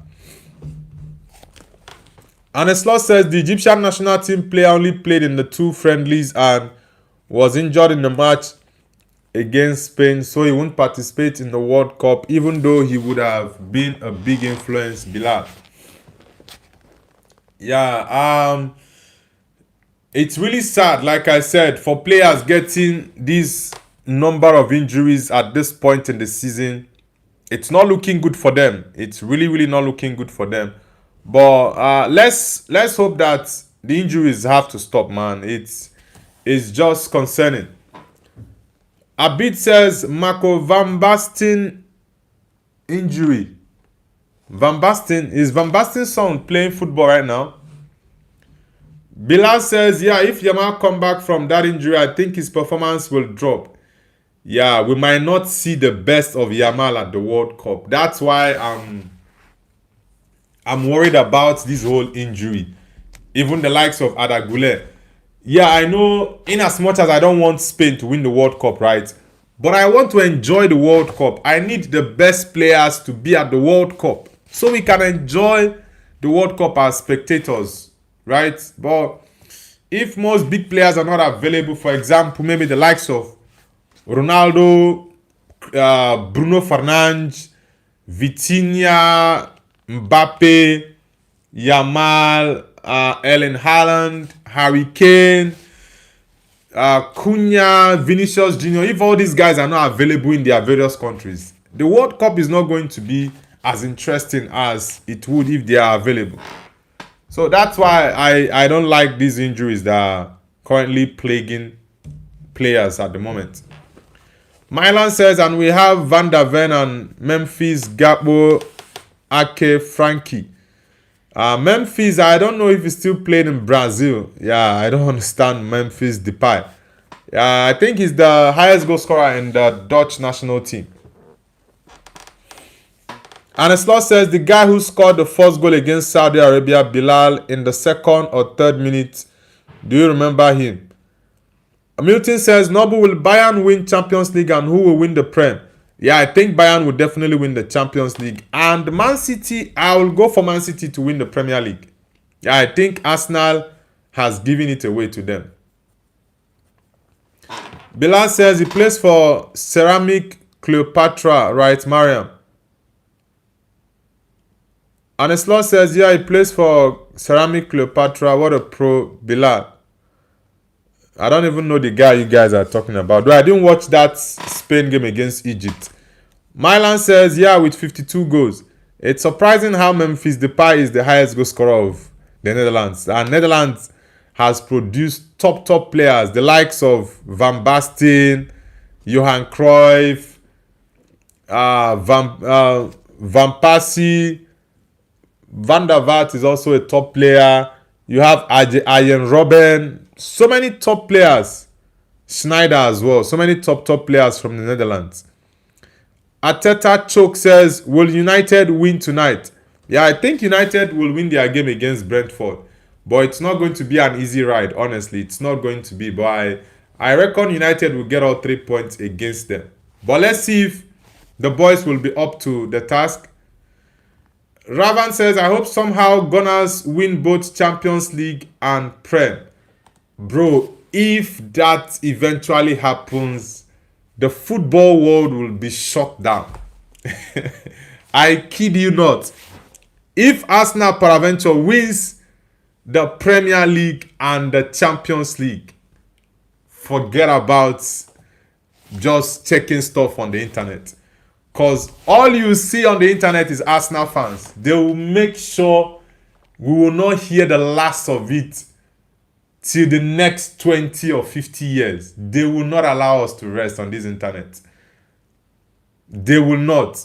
And Slot says the Egyptian national team player only played in the 2 friendlies and was injured in the match against Spain, so he won't participate in the World Cup, even though he would have been a big influence. Bilal. Yeah, it's really sad, like I said, for players getting this number of injuries at this point in the season. It's not looking good for them. It's really, really not looking good for them. But let's hope that the injuries have to stop, man. It's just concerning. Abid says Marco Van Basten injury. Is Van Basten's son playing football right now? Bilal says, yeah, if Yamal come back from that injury, I think his performance will drop. Yeah, we might not see the best of Yamal at the World Cup. That's why I'm worried about this whole injury. Even the likes of Adagule. Yeah, I know, in as much as I don't want Spain to win the World Cup, right? But I want to enjoy the World Cup. I need the best players to be at the World Cup so we can enjoy the World Cup as spectators, right? But if most big players are not available, for example, maybe the likes of Ronaldo, Bruno Fernandes, Vitinha, Mbappe, Yamal, Erling Haaland, Harry Kane, Cunha, Vinicius Junior. If all these guys are not available in their various countries, the World Cup is not going to be as interesting as it would if they are available. So that's why I don't like these injuries that are currently plaguing players at the moment. Milan says, and we have Van der Ven and Memphis, Gakpo, Ake, Frankie. Memphis, I don't know if he's still playing in Brazil. Yeah, I don't understand Memphis Depay. I think he's the highest goal scorer in the Dutch national team. Aneslot says, the guy who scored the first goal against Saudi Arabia, Bilal, in the second or third minute, do you remember him? Milton says, Noble, will Bayern win Champions League and who will win the Prem? Yeah, I think Bayern will definitely win the Champions League. And Man City, I will go for Man City to win the Premier League. Yeah, I think Arsenal has given it away to them. Bilal says he plays for Ceramic Cleopatra, right, Mariam? Aneslot says, yeah, he plays for Ceramic Cleopatra. What a pro, Bilal. I don't even know the guy you guys are talking about. Though I didn't watch that Spain game against Egypt. Milan says, yeah, with 52 goals. It's surprising how Memphis Depay is the highest goal scorer of the Netherlands. And Netherlands has produced top players. The likes of Van Basten, Johan Cruyff, Van Persie, Van der Vaart is also a top player. You have Arjen Robben. So many top players. Schneider as well. So many top players from the Netherlands. Ateta Choke says, will United win tonight? Yeah, I think United will win their game against Brentford. But it's not going to be an easy ride, honestly. It's not going to be. But I reckon United will get all 3 points against them. But let's see if the boys will be up to the task. Ravan says, I hope somehow Gunners win both Champions League and Prem. Bro, if that eventually happens, the football world will be shut down. I kid you not. If Arsenal peradventure wins the Premier League and the Champions League, forget about just checking stuff on the internet. Because all you see on the internet is Arsenal fans. They will make sure we will not hear the last of it till the next 20 or 50 years. They will not allow us to rest on this internet. They will not.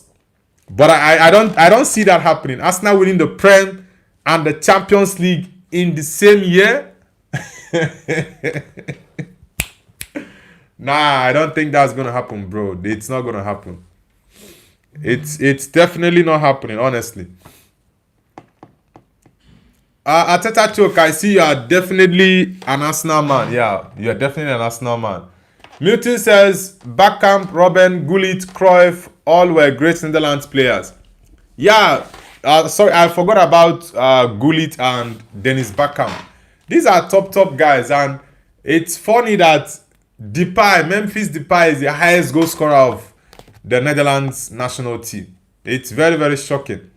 But I don't see that happening. Arsenal winning the Prem and the Champions League in the same year. Nah, I don't think that's gonna happen, bro. It's not gonna happen. It's definitely not happening, honestly. Ateta Choke, I see you are definitely an Arsenal man. Yeah, you are definitely an Arsenal man. Milton says, Bergkamp, Robben, Gullit, Cruyff, all were great Netherlands players. Yeah, sorry, I forgot about Gullit and Dennis Bergkamp. These are top guys, and it's funny that Depay, Memphis Depay is the highest goal scorer of the Netherlands national team. It's very, very shocking.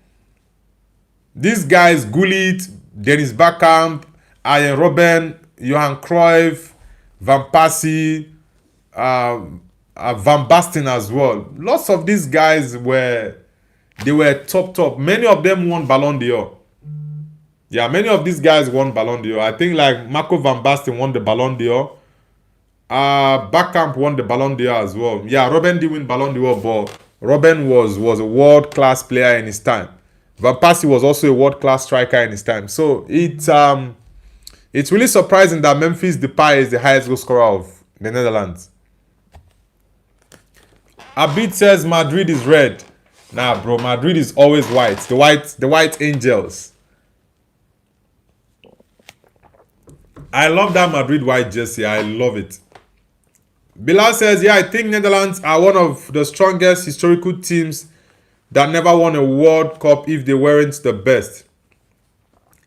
These guys, Gullit, Dennis Bergkamp, Arjen Robben, Johan Cruyff, Van Persie, Van Basten as well. Lots of these guys they were top. Many of them won Ballon d'Or. Yeah, many of these guys won Ballon d'Or. I think like Marco Van Basten won the Ballon d'Or. Bergkamp won the Ballon d'Or as well. Yeah, Robben did win Ballon d'Or, but Robben was a world class player in his time. Van Persie was also a world class striker in his time. So it's really surprising that Memphis Depay is the highest goal scorer of the Netherlands. Abid says Madrid is red. Nah, bro, Madrid is always white. The white angels. I love that Madrid white jersey. I love it. Bilal says, yeah, I think Netherlands are one of the strongest historical teams that never won a World Cup if they weren't the best.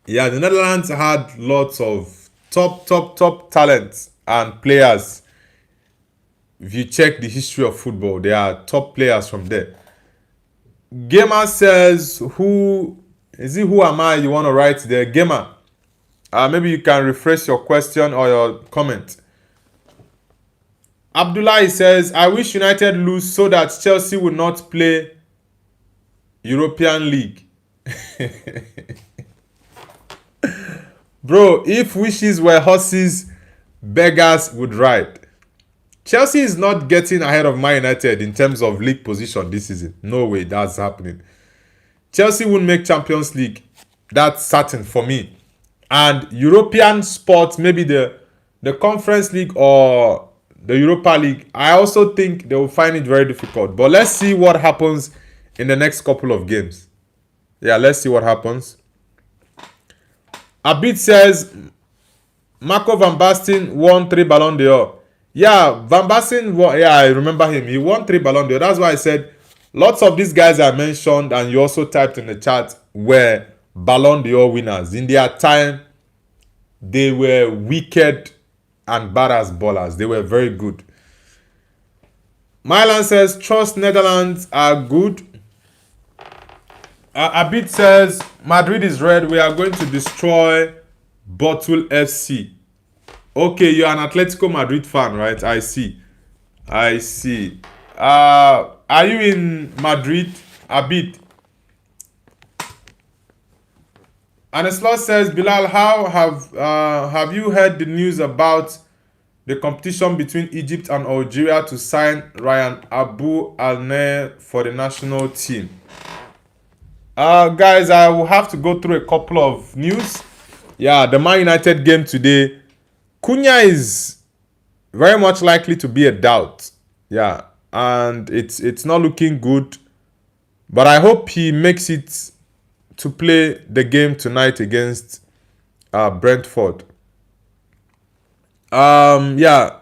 Yeah, the Netherlands had lots of top talents and players. If you check the history of football, there are top players from there. Gamer says, who am I you want to write there? Gamer, maybe you can rephrase your question or your comment. Abdullah says, I wish United lose so that Chelsea will not play European League. Bro, if wishes were horses, beggars would ride. Chelsea is not getting ahead of Man United in terms of league position this season. No way that's happening. Chelsea won't make Champions League. That's certain for me. And European sports, maybe the Conference League or the Europa League, I also think they will find it very difficult. But let's see what happens in the next couple of games. Yeah, let's see what happens. Abid says, Marco Van Basten won 3 Ballon d'Or. Yeah, Van Basten won, yeah, I remember him. He won 3 Ballon d'Or. That's why I said lots of these guys I mentioned and you also typed in the chat were Ballon d'Or winners. In their time, they were wicked and bad as ballers. They were very good. Mylan says, trust Netherlands are good. Abid says, Madrid is red. We are going to destroy Bottle FC. Okay, you're an Atletico Madrid fan, right? I see. Are you in Madrid, Abid? Aneslot says, Bilal, how have you heard the news about the competition between Egypt and Algeria to sign Ryan Abu Al-Nair for the national team? Guys, I will have to go through a couple of news. Yeah, the Man United game today. Cunha is very much likely to be a doubt. Yeah, and it's not looking good. But I hope he makes it to play the game tonight against Brentford. Yeah.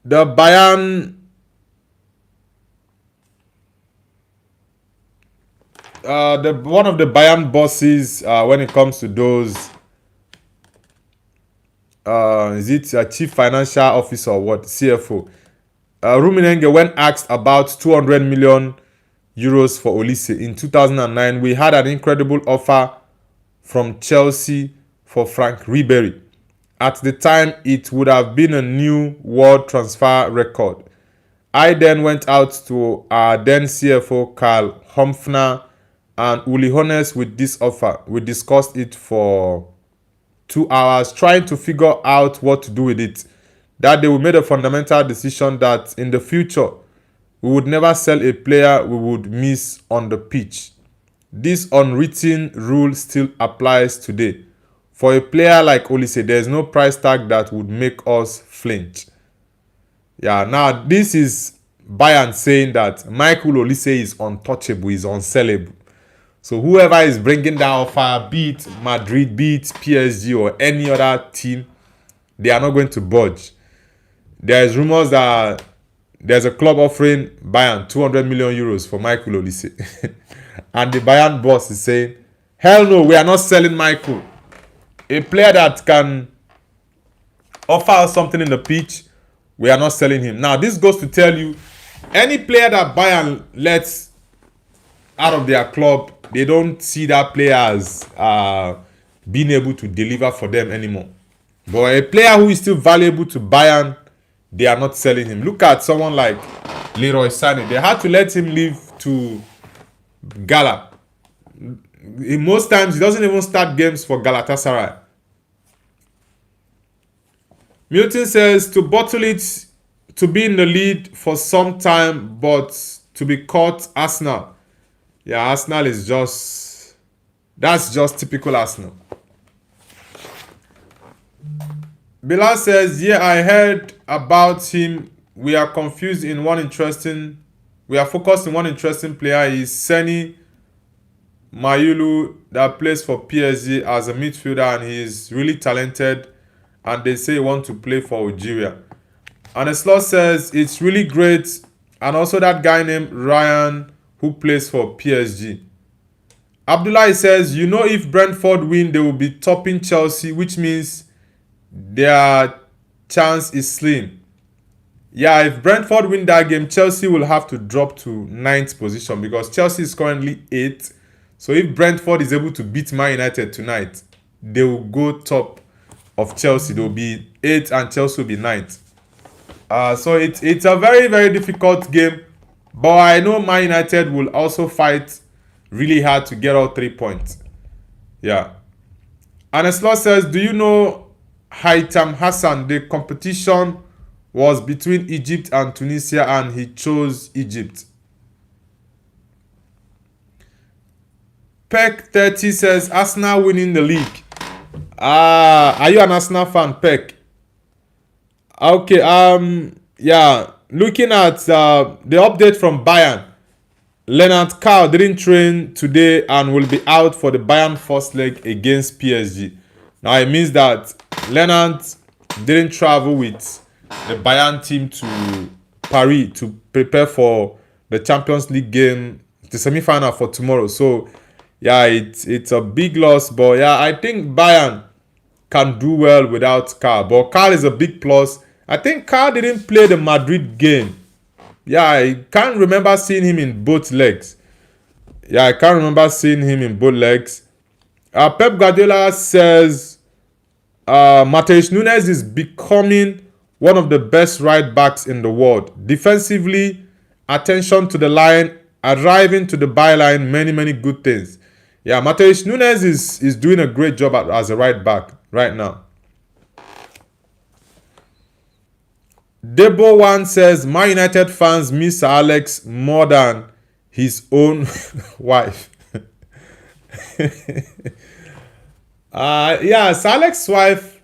The Bayern one of the Bayern bosses when it comes to those is it a chief financial officer or what, CFO, Rummenigge, when asked about 200 million euros for Olise in 2009, we had an incredible offer from Chelsea for Frank Ribery. At the time, it would have been a new world transfer record. I then went out to our then CFO Karl Humpfner and Uli Hoeneß with this offer. We discussed it for 2 hours trying to figure out what to do with it. That day we made a fundamental decision that in the future we would never sell a player we would miss on the pitch. This unwritten rule still applies today. For a player like Olise, there is no price tag that would make us flinch. Yeah, now this is Bayern saying that Michael Olise is untouchable, is unsellable. So whoever is bringing that offer, be it Madrid, be it PSG or any other team, they are not going to budge. There is rumors that there's a club offering Bayern 200 million euros for Michael Olise. And the Bayern boss is saying, hell no, we are not selling Michael. A player that can offer us something in the pitch, we are not selling him. Now, this goes to tell you, any player that Bayern lets out of their club, they don't see that player as being able to deliver for them anymore. But a player who is still valuable to Bayern, they are not selling him. Look at someone like Leroy Sané. They had to let him leave to Gala. In most times, he doesn't even start games for Galatasaray. Milton says to bottle it, to be in the lead for some time, but to be caught Arsenal. Yeah, Arsenal is just... That's just typical Arsenal. Bilal says, yeah, I heard about him. We are confused in one interesting... We are focused on one interesting player. He's Seni Mayulu that plays for PSG as a midfielder, and he's really talented. And they say he wants to play for Algeria. And the slot says it's really great. And also that guy named Ryan who plays for PSG. Abdullah says, you know, if Brentford win, they will be topping Chelsea, which means their chance is slim. Yeah, if Brentford win that game, Chelsea will have to drop to 9th position because Chelsea is currently 8th. So if Brentford is able to beat Man United tonight, they will go top of Chelsea. They will be 8th and Chelsea will be 9th. So it's a very, very difficult game. But I know Man United will also fight really hard to get all 3 points. Yeah. And Slot says, do you know Haitham Hassan? The competition was between Egypt and Tunisia and he chose Egypt. Peck 30 says, Arsenal winning the league. Are you an Arsenal fan, Peck? Okay, yeah, looking at the update from Bayern, Leonard Carl didn't train today and will be out for the Bayern first leg against PSG. Now, it means that Leonard didn't travel with the Bayern team to Paris to prepare for the Champions League game, the semi-final for tomorrow. So, yeah, it's a big loss. But, yeah, I think Bayern can do well without Carl. But Carl is a big plus. I think Carl didn't play the Madrid game. Yeah, I can't remember seeing him in both legs. Pep Guardiola says Matheus Nunes is becoming one of the best right backs in the world. Defensively, attention to the line, arriving to the byline, many good things. Yeah, Matheus Nunes is doing a great job as a right back right now. Debo One says, My United fans miss Alex more than his own wife. Yes, Alex's wife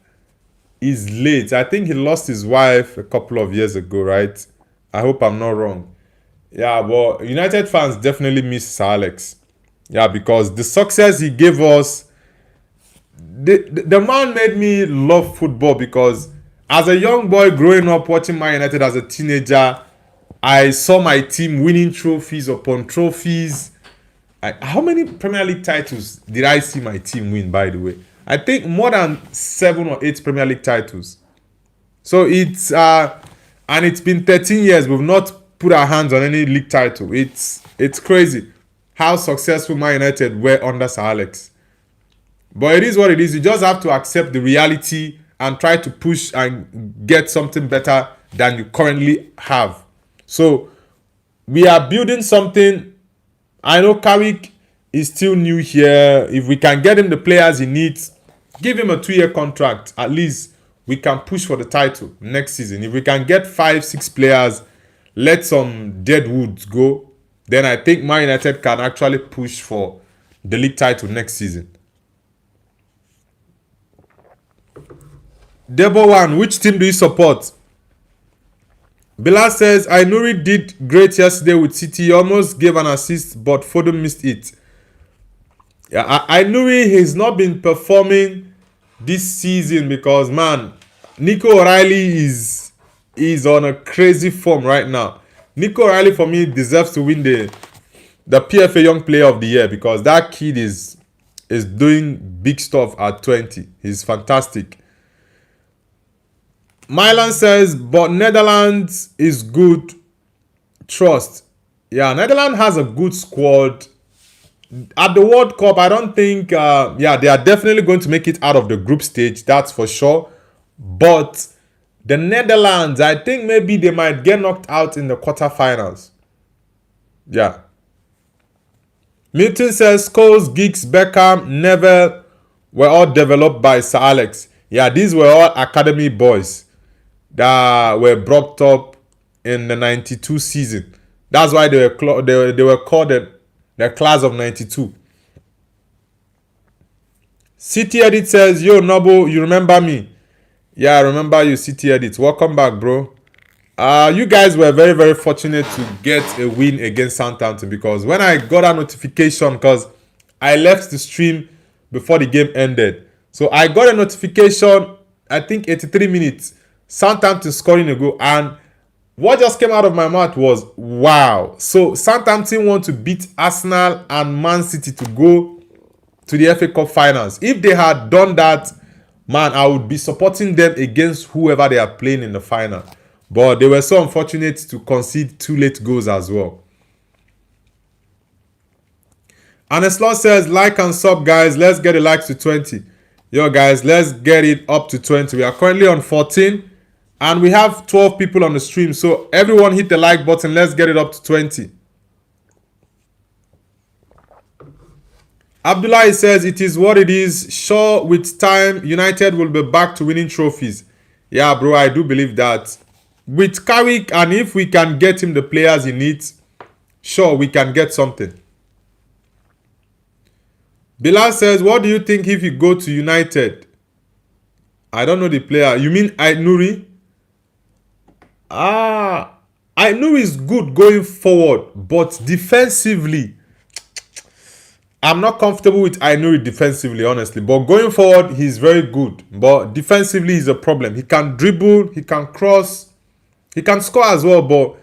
is late. I think he lost his wife a couple of years ago, right? I hope I'm not wrong. Yeah, but United fans definitely miss Sir Alex. Yeah, because the success he gave us, the man made me love football because as a young boy growing up watching Man United as a teenager, I saw my team winning trophies upon trophies. How many Premier League titles did I see my team win, by the way? I think more than 7 or 8 Premier League titles. So it's and it's been 13 years we've not put our hands on any league title. It's crazy how successful Man United were under Sir Alex. But it is what it is. You just have to accept the reality and try to push and get something better than you currently have. So we are building something. I know Carrick is still new here. If we can get him the players he needs, give him a 2-year contract. At least we can push for the title next season. If we can get 5-6 players, let some dead woods go, then I think Man United can actually push for the league title next season. Debo One, which team do you support? Bilal says, Ainuri did great yesterday with City. He almost gave an assist, but Foden missed it. Yeah, Ainuri has not been performing this season because, man, Nico O'Reilly is on a crazy form right now. Nico O'Reilly, for me, deserves to win the PFA Young Player of the Year because that kid is doing big stuff at 20. He's fantastic. Milan says, but Netherlands is good. Trust. Yeah, Netherlands has a good squad. At the World Cup, I don't think, yeah, they are definitely going to make it out of the group stage. That's for sure. But the Netherlands, I think maybe they might get knocked out in the quarterfinals. Yeah. Milton says, Scholes, Giggs, Beckham, Neville were all developed by Sir Alex. Yeah, these were all academy boys that were brought up in the 92 season. That's why they were called the class of 92. City Edit says, yo, Noble, you remember me? Yeah, I remember you, City Edit. Welcome back, bro. You guys were very, very fortunate to get a win against Southampton, because when I got a notification, because I left the stream before the game ended. So I got a notification, I think 83 minutes, Southampton scoring a goal, and what just came out of my mouth was, wow. So Southampton want to beat Arsenal and Man City to go to the FA Cup finals. If they had done that, man, I would be supporting them against whoever they are playing in the final. But they were so unfortunate to concede 2 late goals as well. And Eslon says, like and sub, guys. Let's get the likes to 20. Yo, guys, let's get it up to 20. We are currently on 14. And we have 12 people on the stream. So everyone hit the like button. Let's get it up to 20. Abdullah says, it is what it is. Sure, with time, United will be back to winning trophies. Yeah, bro, I do believe that. With Carrick, and if we can get him the players he needs, sure, we can get something. Bilal says, what do you think if you go to United? I don't know the player. You mean Aït-Nouri? Aït-Nouri is good going forward, but defensively, I'm not comfortable with Aït-Nouri defensively, honestly. But going forward, he's very good. But defensively, he's a problem. He can dribble, he can cross, he can score as well, but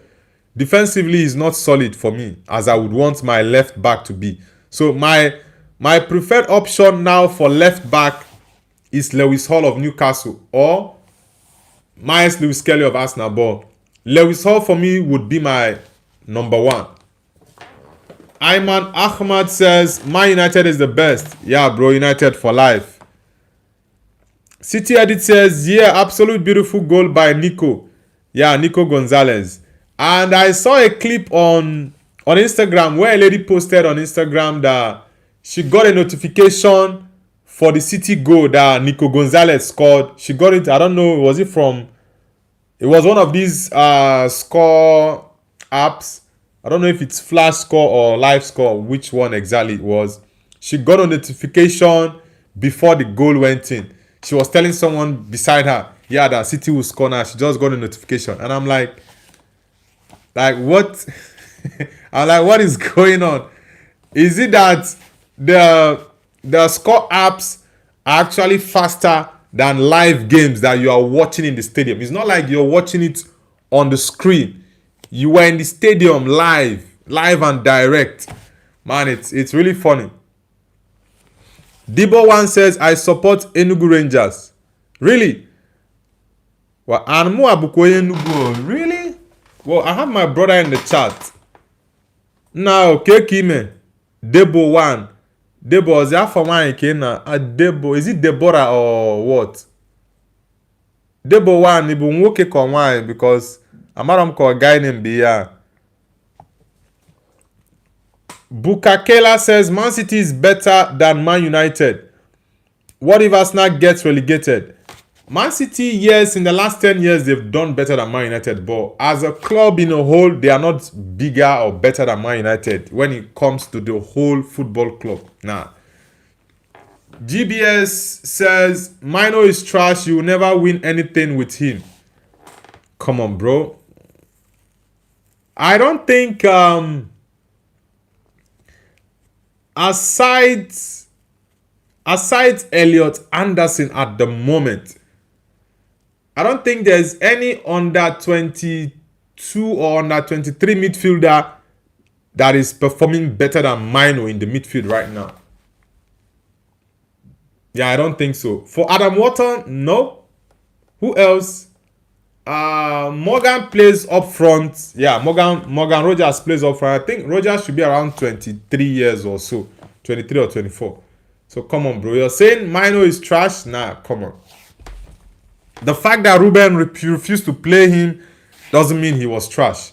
defensively he's not solid for me, as I would want my left back to be. So my preferred option now for left back is Lewis Hall of Newcastle or Myers Lewis Kelly of Arsenal. But Lewis Hall for me would be my number 1. Ayman Ahmad says, Man United is the best. Yeah, bro, United for life. City Edit says, yeah, absolute beautiful goal by Nico. Yeah, Nico Gonzalez. And I saw a clip on Instagram where a lady posted on Instagram that she got a notification for the City goal that Nico Gonzalez scored. She got it, I don't know, was it from... It was one of these score apps. I don't know if it's Flash Score or Live Score, which one exactly it was. She got a notification before the goal went in. She was telling someone beside her, yeah, that City will score now. She just got a notification. And I'm like what? I'm like, what is going on? Is it that the score apps are actually faster than live games that you are watching in the stadium? It's not like you're watching it on the screen. You were in the stadium live and direct. Man, it's really funny. Debo One says, I support Enugu Rangers. Really? Well, really? Well, I have my brother in the chat. Now, Kekime. Debo One. Debo, is that for my Kena? Debo, is it Deborah or what? Debo One, Ibu Nwoke Konwai, because Amaram ko a guy named Bia. Bukakela says, Man City is better than Man United. What if Arsenal gets relegated? Man City, yes, in the last 10 years, they've done better than Man United. But as a club in a whole, they are not bigger or better than Man United when it comes to the whole football club. Nah. GBS says, Mino is trash. You will never win anything with him. Come on, bro. I don't think... Aside Elliot Anderson at the moment, I don't think there's any under 22 or under 23 midfielder that is performing better than Mino in the midfield right now. Yeah, I don't think so. For Adam Wharton, no. Who else? Morgan plays up front. Yeah, Morgan Rogers plays up front. I think Rogers should be around 23 years or so. 23 or 24. So come on, bro. You're saying Mino is trash? Nah, come on. The fact that Ruben refused to play him doesn't mean he was trash.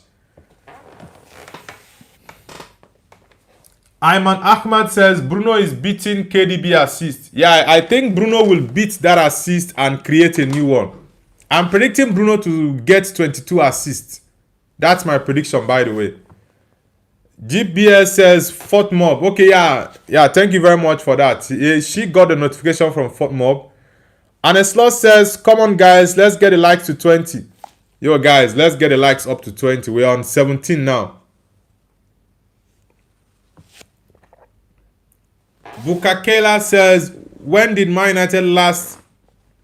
Ayman Ahmad says Bruno is beating KDB assist. Yeah, I think Bruno will beat that assist and create a new one. I'm predicting Bruno to get 22 assists. That's my prediction, by the way. GBS says Fort Mob. Okay, yeah. Thank you very much for that. She got the notification from Fort Mob. And a slot says, come on, guys, let's get the likes to 20. Yo, guys, let's get the likes up to 20. We're on 17 now. Bukakela says, when did Man United last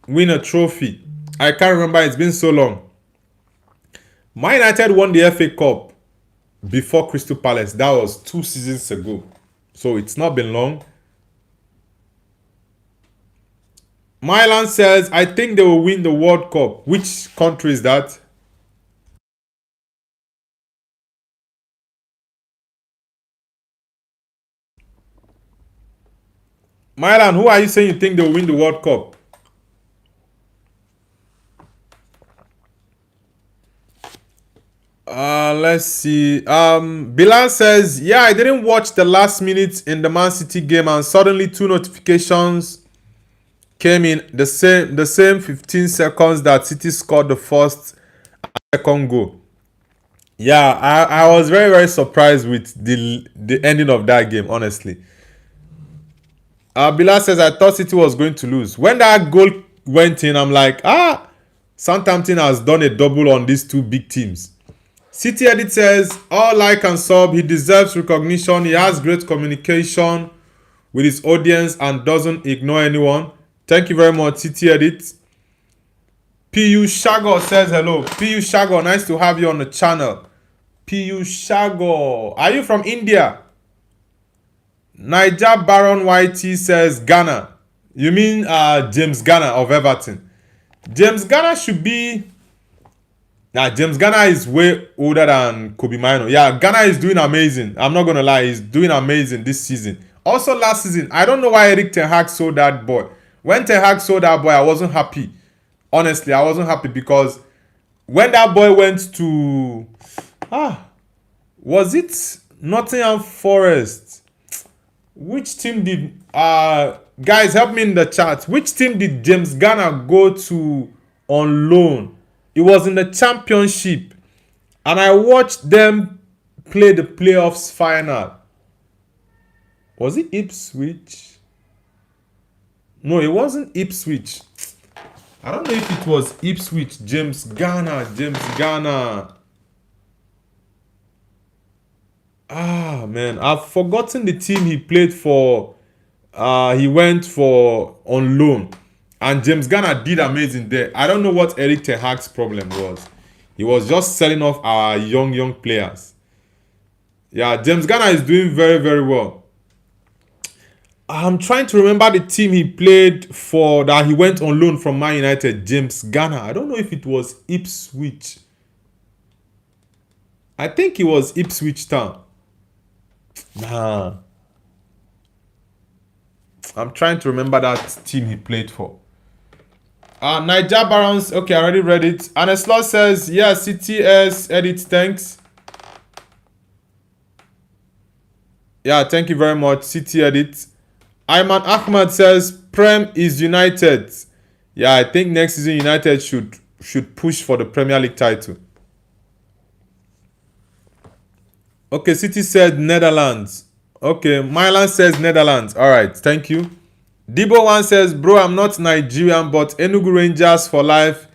win a trophy? I can't remember. It's been so long. Man United won the FA Cup before Crystal Palace. That was 2 seasons ago. So it's not been long. Mylan says, I think they will win the World Cup. Which country is that? Mylan, who are you saying you think they will win the World Cup? Let's see. Bilal says, yeah, I didn't watch the last minute in the Man City game and suddenly 2 notifications came in the same 15 seconds that City scored the first and second goal. Yeah, I was very, very surprised with the ending of that game, honestly. Bilal says, I thought City was going to lose. When that goal went in, I'm like, Southampton has done a double on these 2 big teams. City Edit says, all like and sub, he deserves recognition. He has great communication with his audience and doesn't ignore anyone. Thank you very much, City Edit. PU Shago says hello. PU Shago, nice to have you on the channel. PU Shago, are you from India? Niger Baron YT says Ghana. You mean James Ghana of Everton? James Ghana should be... James Ghana is way older than Kobe Mino. Yeah, Ghana is doing amazing. I'm not going to lie. He's doing amazing this season. Also last season, I don't know why Eric Ten Hag sold that boy. When Ten Hag sold that boy, I wasn't happy. Honestly, I wasn't happy because when that boy went to... was it Nottingham Forest? Which team did... guys, help me in the chat. Which team did James Ghana go to on loan? It was in the Championship. And I watched them play the playoffs final. Was it Ipswich? No, it wasn't Ipswich. I don't know if it was Ipswich. James Ghana. Man. I've forgotten the team he played for. He went for on loan. And James Ghana did amazing there. I don't know what Eric Ten Hag's problem was. He was just selling off our young players. Yeah, James Ghana is doing very, very well. I'm trying to remember the team he played for that he went on loan from Man United. James Ghana. I don't know if it was Ipswich. I think it was Ipswich Town. Nah. I'm trying to remember that team he played for. Niger Barons, okay, I already read it. And a slot says, yeah, CTS edit, thanks. Yeah, thank you very much, CT edit. Ayman Ahmad says, Prem is United. Yeah, I think next season United should push for the Premier League title. Okay, City said Netherlands. Okay, Mylan says Netherlands. Alright, thank you. Debo one says, bro, I'm not Nigerian, but Enugu Rangers for life.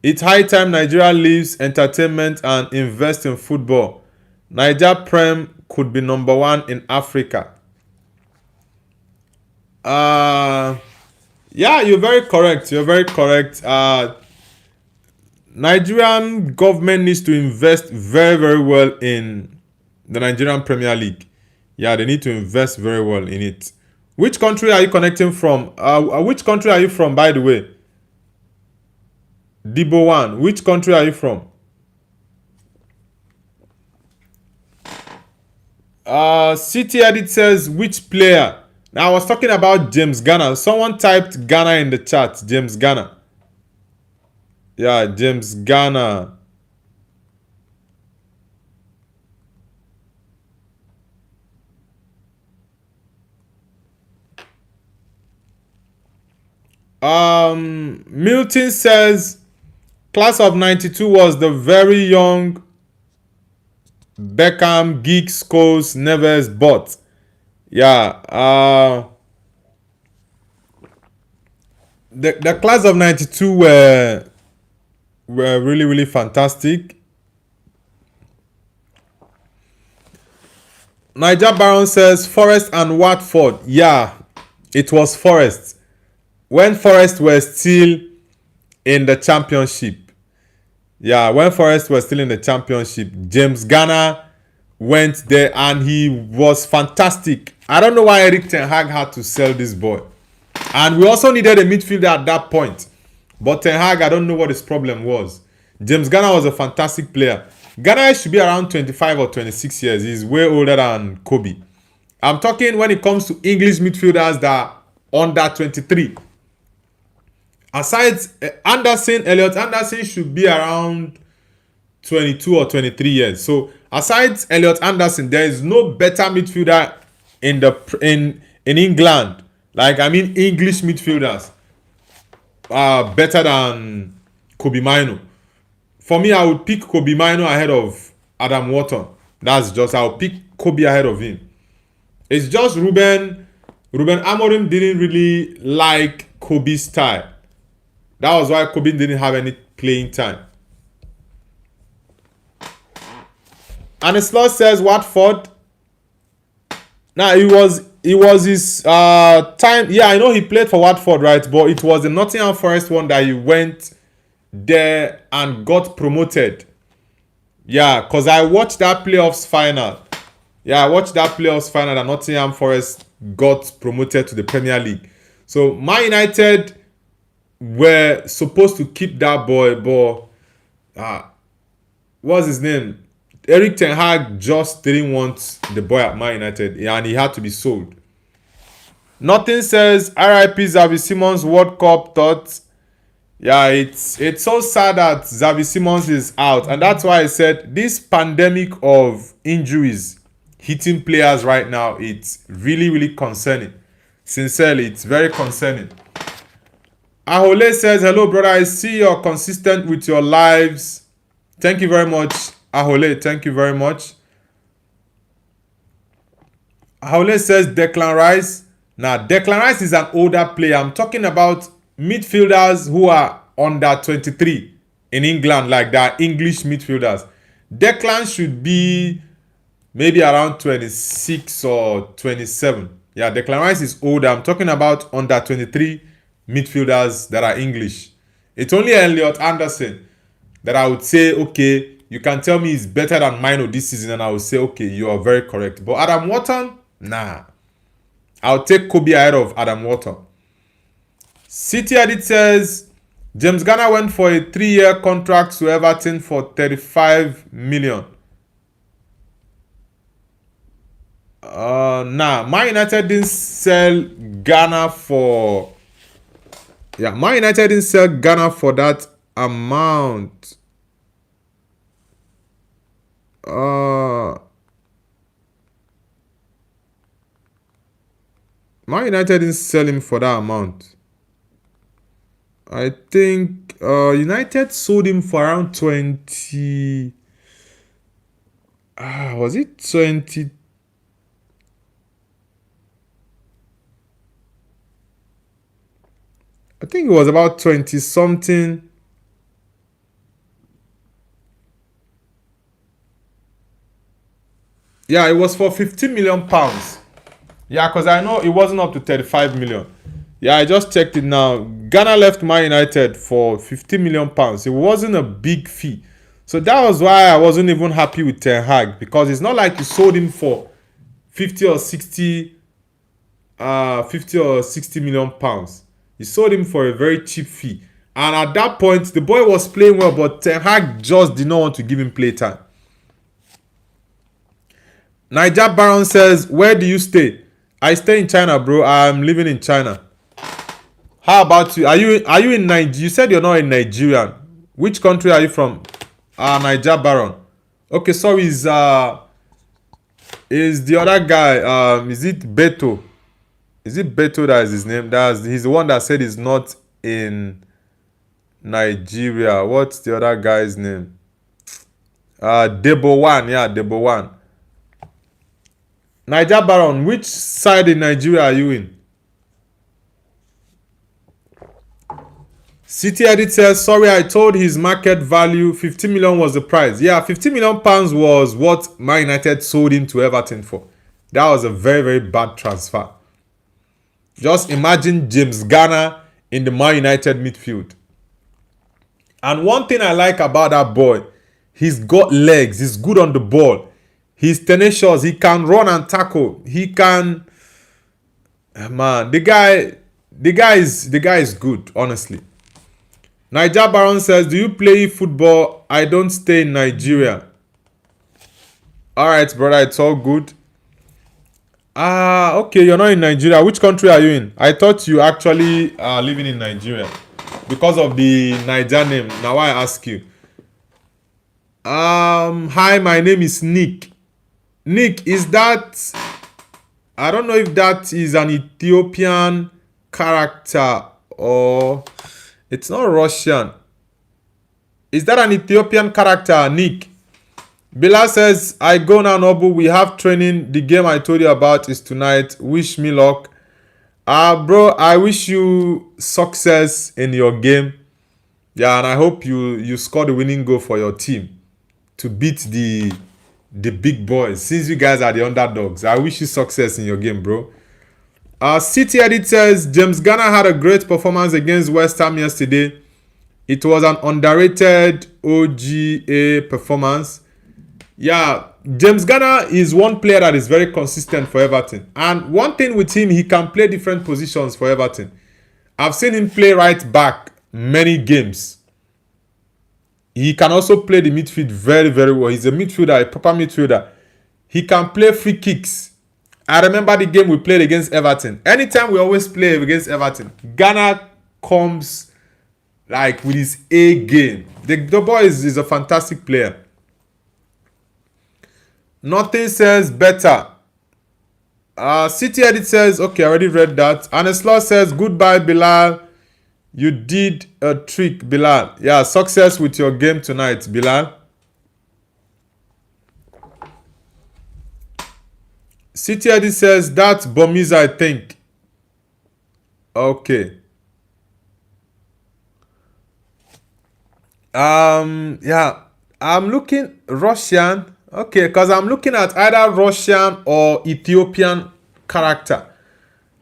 It's high time Nigeria leaves entertainment and invests in football. Niger Prem could be number 1 in Africa. Yeah, you're very correct. Nigerian government needs to invest very, very well in the Nigerian Premier League. Yeah, they need to invest very well in it. Which country are you connecting from? Which country are you from, by the way? Debo One, which country are you from? City Edit says, which player? Now I was talking about James Garner. Someone typed Ghana in the chat. James Garner. Yeah, James Garner. Milton says class of 92 was the very young Beckham, Giggs, Scholes, Neves, but yeah, the class of 92 were really, really fantastic. Niger Baron says Forest and Watford. Yeah, it was Forest. When Forest were still in the championship. Yeah, when Forest was still in the championship, James Garner went there and he was fantastic. I don't know why Eric Ten Hag had to sell this boy. And we also needed a midfielder at that point. But Ten Hag, I don't know what his problem was. James Garner was a fantastic player. Garner should be around 25 or 26 years. He's way older than Kobe. I'm talking when it comes to English midfielders that are under 23. Aside Elliot Anderson should be around 22 or 23 years. So aside Elliot Anderson, there is no better midfielder in England. Like, I mean, English midfielders are better than Kobe Mino. For me, I would pick Kobe Mino ahead of Adam Wharton. I'll pick Kobe ahead of him. It's just Ruben Amorim didn't really like Kobe's style. That was why Kobe didn't have any playing time. And the slot says Watford. Now it was his time. Yeah, I know he played for Watford, right? But it was the Nottingham Forest one that he went there and got promoted. Yeah, because I watched that playoffs final. Yeah, I watched that playoffs final and Nottingham Forest got promoted to the Premier League. So Man United were supposed to keep that boy, but what's his name? Eric Ten Hag just didn't want the boy at Man United, and he had to be sold. Nothing says RIP Xavi Simons World Cup thoughts. Yeah, it's so sad that Xavi Simons is out, and that's why I said this pandemic of injuries hitting players right now, it's really, really concerning. Sincerely, it's very concerning. Ahole says, hello brother, I see you're consistent with your lives. Thank you very much, Ahole. Thank you very much. Ahole says Declan Rice. Now, Declan Rice is an older player. I'm talking about midfielders who are under 23 in England, like that, English midfielders. Declan should be maybe around 26 or 27. Yeah, Declan Rice is older. I'm talking about under 23 midfielders that are English. It's only Elliot Anderson that I would say, okay, you can tell me he's better than Mino this season, and I would say, okay, you are very correct. But Adam Wharton, nah. I'll take Kobe ahead of Adam Wharton. City Edit says James Garner went for a 3-year contract to Everton for 35 million. Man United didn't sell Ghana for. Yeah, Man United didn't sell Ghana for that amount. Man United didn't sell him for that amount. I think United sold him for around 20. Was it 20? I think it was about 20 something. Yeah, it was for 15 million pounds. Yeah, because I know it wasn't up to 35 million. Yeah, I just checked it now. Ghana left Man United for 15 million pounds. It wasn't a big fee. So that was why I wasn't even happy with Ten Hag, because it's not like you sold him for 50 or 60 million pounds. You sold him for a very cheap fee. And at that point, the boy was playing well, but Ten Hag just did not want to give him play time. Niger Baron says, where do you stay? I stay in China, bro. I'm living in China. How about you? Are you in Nigeria? You said you're not in Nigeria. Which country are you from? Niger Baron. Okay, sorry, is the other guy, is it Beto? Is it Beto that is his name? He's the one that said he's not in Nigeria. What's the other guy's name? Debo One. Yeah, Debo One. Niger Baron, which side in Nigeria are you in? City Edit says, sorry, I told his market value 50 million was the price. Yeah, 50 million pounds was what Man United sold him to Everton for. That was a very, very bad transfer. Just imagine James Garner in the Man United midfield. And one thing I like about that boy, he's got legs. He's good on the ball. He's tenacious. He can run and tackle. He can... Man, the guy is good, honestly. Niger Baron says, do you play football? I don't stay in Nigeria. Alright, brother, it's all good. Okay, you're not in Nigeria. Which country are you in? I thought you actually are living in Nigeria. Because of the Niger name. Now I ask you. Hi, my name is Nick. Nick, is that... I don't know if that is an Ethiopian character or... It's not Russian. Is that an Ethiopian character, Nick? Bilal says, I go now, Nobu. We have training. The game I told you about is tonight. Wish me luck. Bro, I wish you success in your game. Yeah, and I hope you score the winning goal for your team to beat the big boys. Since you guys are the underdogs, I wish you success in your game, bro. City Edit says, James Garner had a great performance against West Ham yesterday. It was an underrated OGA performance. Yeah, James Garner is one player that is very consistent for Everton. And one thing with him, he can play different positions for Everton. I've seen him play right back many games. He can also play the midfield very, very well. He's a midfielder, a proper midfielder. He can play free kicks. I remember the game we played against Everton. Anytime we always play against Everton, Garner comes like with his A game. The boy is a fantastic player. Nothing says better. City Edit says, okay, I already read that. Aneslaw says, goodbye, Bilal. You did a trick, Bilal. Yeah, success with your game tonight, Bilal. City Edit says, that's Bomiza, I think. Okay. Yeah, I'm looking Russian. Okay, because I'm looking at either Russian or Ethiopian character.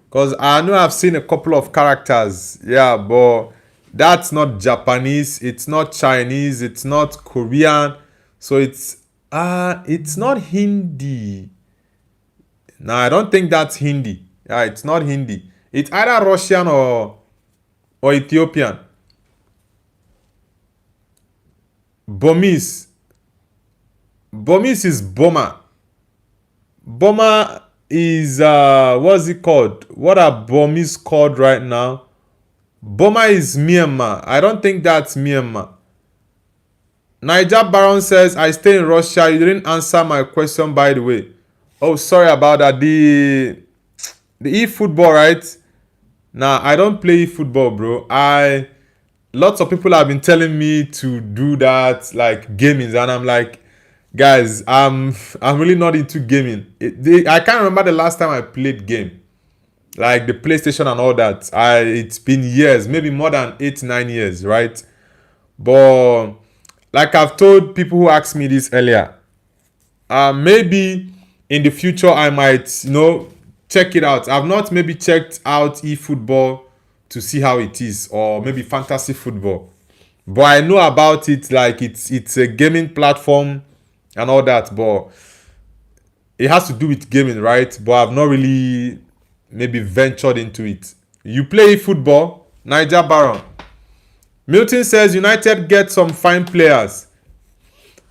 Because I know I've seen a couple of characters. Yeah, but that's not Japanese. It's not Chinese. It's not Korean. So it's not Hindi. No, I don't think that's Hindi. Yeah, it's not Hindi. It's either Russian or Ethiopian. Burmese. Burmese is Burma. Burma is what's it called? What are Burmese called right now? Burma is Myanmar. I don't think that's Myanmar. Niger Baron says, I stay in Russia. You didn't answer my question, by the way. Oh, sorry about that. The eFootball, right? Nah, I don't play eFootball, bro. Lots of people have been telling me to do that, like gaming, and I'm like, guys, I'm really not into gaming. I can't remember the last time I played game, like the PlayStation and all that. It's been years, maybe more than 8-9 years, right? But like I've told people who asked me this earlier, maybe in the future I might, check it out. I've not maybe checked out eFootball to see how it is, or maybe fantasy football, but I know about it. Like it's a gaming platform and all that, but it has to do with gaming, right? But I've not really maybe ventured into it. You play football, Niger Baron? Milton says United get some fine players.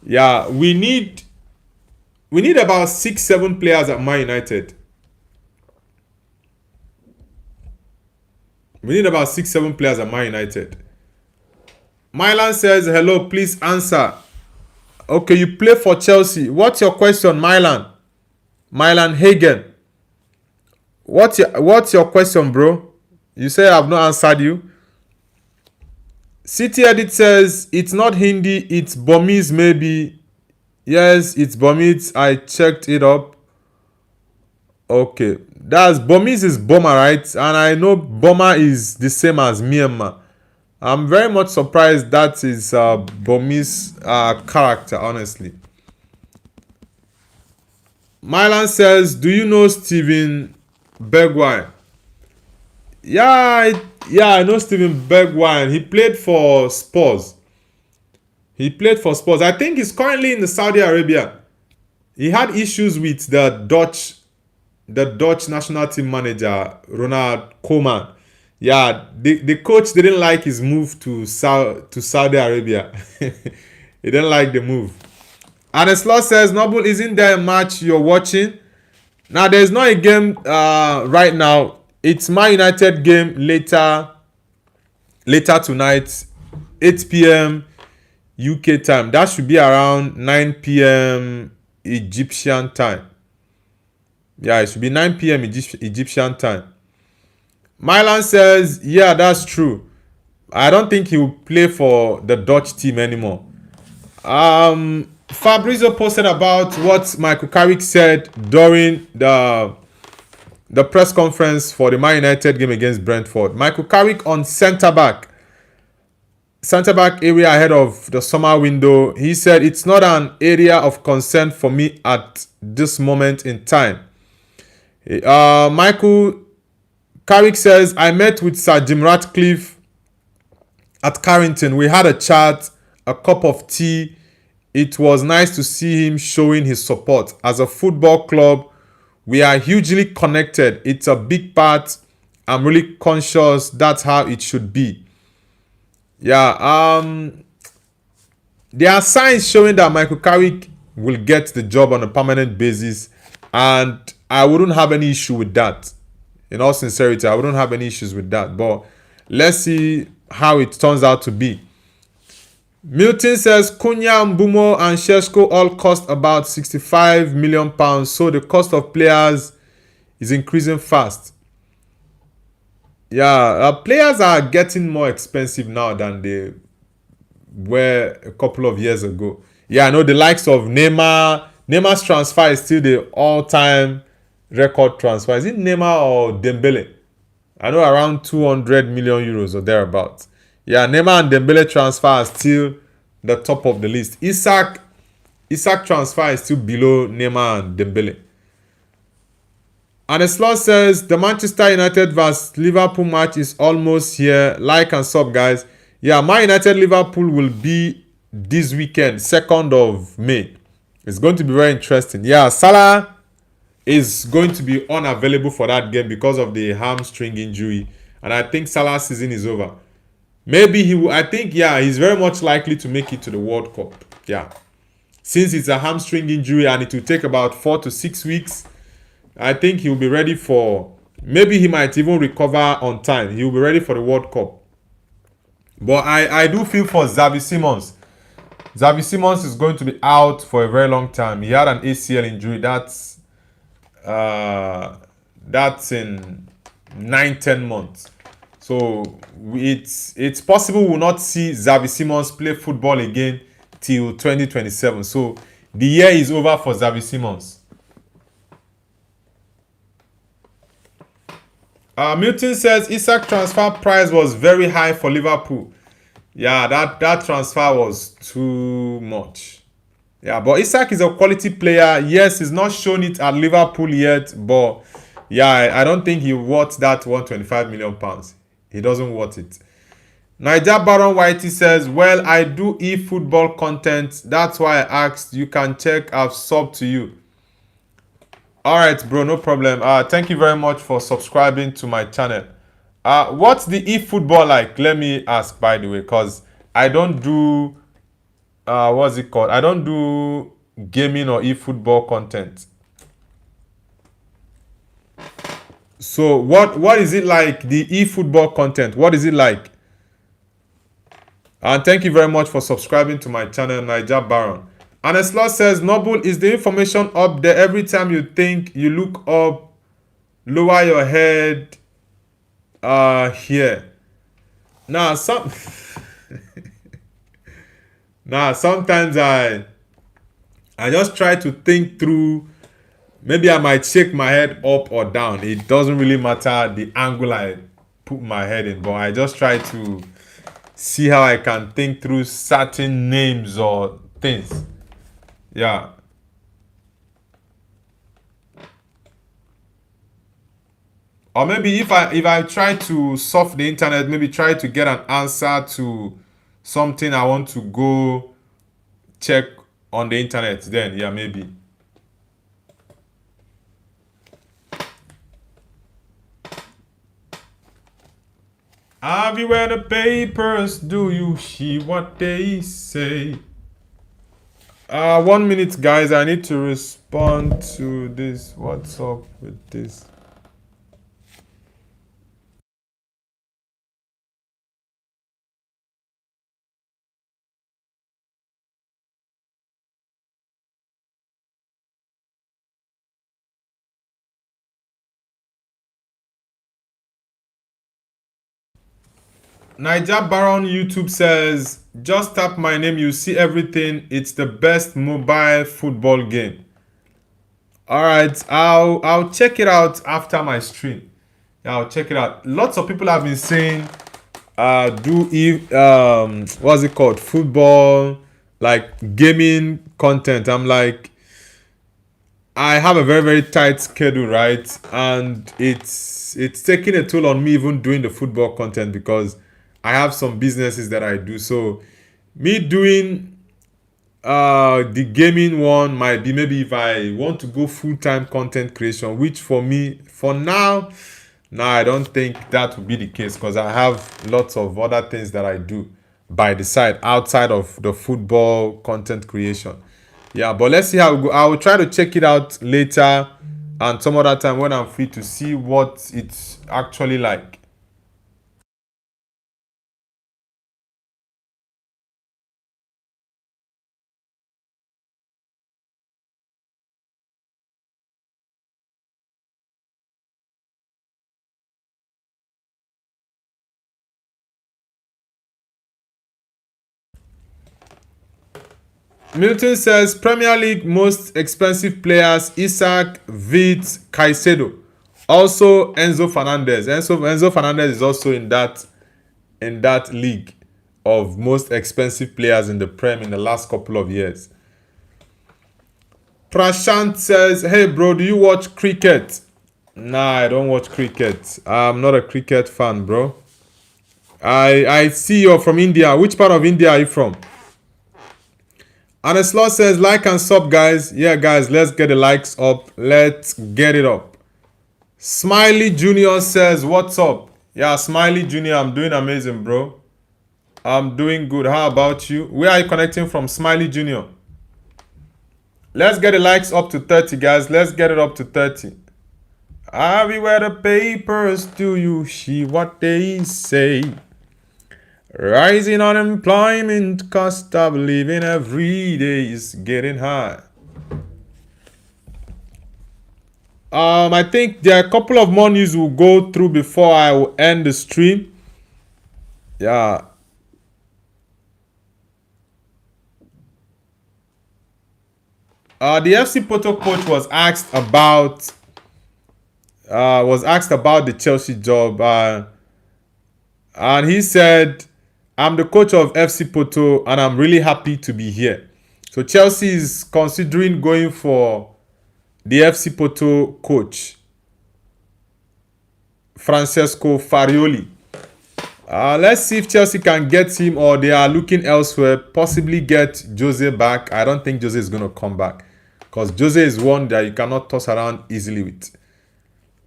Yeah, we need about 6-7 players at Man United. We need about 6-7 players at Man United. Milan says hello, please answer. Okay, you play for Chelsea. What's your question, Milan? Milan Hagen. What's your question, bro? You say I've not answered you. City Edit says it's not Hindi, it's Burmese maybe. Yes, it's Burmese. I checked it up. Okay, that's Burmese is Burma, right? And I know Burma is the same as Myanmar. I'm very much surprised that is Burmese character, honestly. Milan says, do you know Steven Bergwijn? Yeah, I know Steven Bergwijn. He played for Spurs. I think he's currently in the Saudi Arabia. He had issues with the Dutch national team manager, Ronald Koeman. Yeah, the coach didn't like his move to Saudi Arabia. He didn't like the move. And the slot says, Noble, isn't there a match you're watching? Now, there's not a game right now. It's Man United game later tonight, 8 p.m. UK time. That should be around 9 p.m. Egyptian time. Yeah, it should be 9 p.m. Egyptian time. Milan says, yeah, that's true. I don't think he will play for the Dutch team anymore. Fabrizio posted about what Michael Carrick said during the press conference for the Man United game against Brentford. Michael Carrick on centre back area ahead of the summer window. He said it's not an area of concern for me at this moment in time. Michael Carrick says, I met with Sir Jim Ratcliffe at Carrington. We had a chat, a cup of tea. It was nice to see him showing his support. As a football club, we are hugely connected. It's a big part. I'm really conscious that's how it should be. Yeah, there are signs showing that Michael Carrick will get the job on a permanent basis, and I wouldn't have any issue with that. In all sincerity, I wouldn't have any issues with that. But let's see how it turns out to be. Milton says Cunha, Mbumo, and Sheshko all cost about £65 million, so the cost of players is increasing fast. Yeah, players are getting more expensive now than they were a couple of years ago. Yeah, I know the likes of Neymar. Neymar's transfer is still the all-time record transfer. Is it Neymar or Dembele? I know around 200 million euros or thereabouts. Yeah, Neymar and Dembele transfer are still the top of the list. Isak transfer is still below Neymar and Dembele. And the slot says the Manchester United vs Liverpool match is almost here. Like and sub, guys. Yeah, Man United Liverpool will be this weekend, 2nd of May. It's going to be very interesting. Yeah, Salah is going to be unavailable for that game because of the hamstring injury. And I think Salah's season is over. Maybe he will. I think, yeah, he's very much likely to make it to the World Cup. Yeah. Since it's a hamstring injury and it will take about 4 to 6 weeks, I think he'll be ready for... Maybe he might even recover on time. He'll be ready for the World Cup. But I do feel for Xavi Simons. Xavi Simons is going to be out for a very long time. He had an ACL injury. That's in 9-10 months. So it's possible we'll not see Xavi Simons play football again till 2027. So the year is over for Xavi Simons. Milton says Isak transfer price was very high for Liverpool. Yeah, that transfer was too much. Yeah, but Isak is a quality player. Yes, he's not shown it at Liverpool yet, but yeah, I don't think he worth that £125 million. He doesn't worth it. Niger Baron Whitey says, well, I do e-football content. That's why I asked. You can check. I've subbed to you. Alright, bro, no problem. Thank you very much for subscribing to my channel. What's the eFootball like? Let me ask, by the way, because I don't do what's it called? I don't do gaming or eFootball content. So what is it like? The eFootball content. What is it like? And thank you very much for subscribing to my channel, Niger Baron. And Esla says, Noble, is the information up there every time you think you look up, lower your head here. Now sometimes I just try to think through. Maybe I might shake my head up or down. It doesn't really matter the angle I put my head in, but I just try to see how I can think through certain names or things. Yeah. Or maybe if I try to surf the internet, maybe try to get an answer to something I want to go check on the internet, then yeah, maybe. Everywhere the papers, do you see what they say? 1 minute, guys. I need to respond to this. What's up with this? Niger Baron YouTube says, just tap my name, you see everything. It's the best mobile football game. Alright, I'll check it out after my stream. Yeah, I'll check it out. Lots of people have been saying what's it called? Football, like gaming content. I'm like, I have a very, very tight schedule, right? And it's taking a toll on me even doing the football content because I have some businesses that I do. So me doing the gaming one might be maybe if I want to go full-time content creation, which for me, for now, I don't think that would be the case because I have lots of other things that I do by the side outside of the football content creation. Yeah, but let's see how it go. I will try to check it out later and some other time when I'm free to see what it's actually like. Milton says Premier League most expensive players: Isaac, Vitz, Caicedo. Also Enzo Fernandez. Enzo Fernandez is also in that league of most expensive players in the Prem in the last couple of years. Prashant says, hey bro, do you watch cricket? Nah, I don't watch cricket. I'm not a cricket fan, bro. I see you're from India. Which part of India are you from? And the slot says, like and sub, guys. Yeah, guys, let's get the likes up. Let's get it up. Smiley Junior says, what's up? Yeah, Smiley Junior, I'm doing amazing, bro. I'm doing good. How about you? Where are you connecting from, Smiley Junior? Let's get the likes up to 30, guys. Let's get it up to 30. Everywhere the papers, do you see what they say? Rising unemployment, cost of living every day is getting high. I think there are a couple of more news we'll go through before I will end the stream. Yeah. The FC Porto coach was asked about the Chelsea job, and he said, I'm the coach of FC Porto and I'm really happy to be here. So Chelsea is considering going for the FC Porto coach, Francesco Farioli. Let's see if Chelsea can get him or they are looking elsewhere. Possibly get Jose back. I don't think Jose is going to come back because Jose is one that you cannot toss around easily with.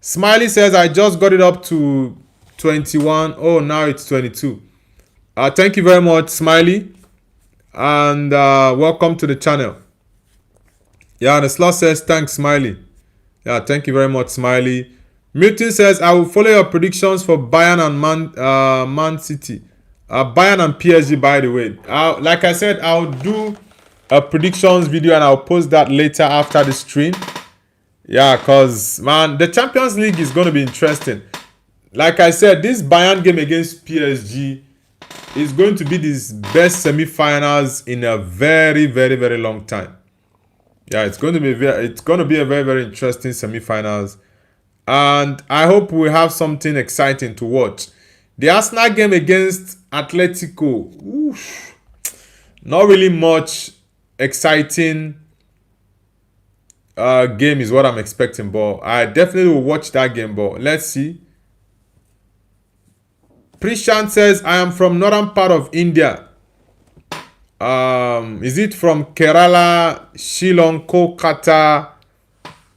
Smiley says, I just got it up to 21. Oh, now it's 22. Thank you very much, Smiley. And welcome to the channel. Yeah, the slot says thanks, Smiley. Yeah, thank you very much, Smiley. Milton says I will follow your predictions for Bayern and Man City. Bayern and PSG, by the way. Like I said, I'll do a predictions video and I'll post that later after the stream. Yeah, because, man, the Champions League is going to be interesting. Like I said, this Bayern game against PSG is going to be the best semi-finals in a very, very, very long time. Yeah, it's going to be a very, very interesting semi-finals. And I hope we have something exciting to watch. The Arsenal game against Atletico. Oof, not really much exciting game is what I'm expecting. But I definitely will watch that game. But let's see. Prishant says, I am from northern part of India. Is it from Kerala, Shillong, Kolkata,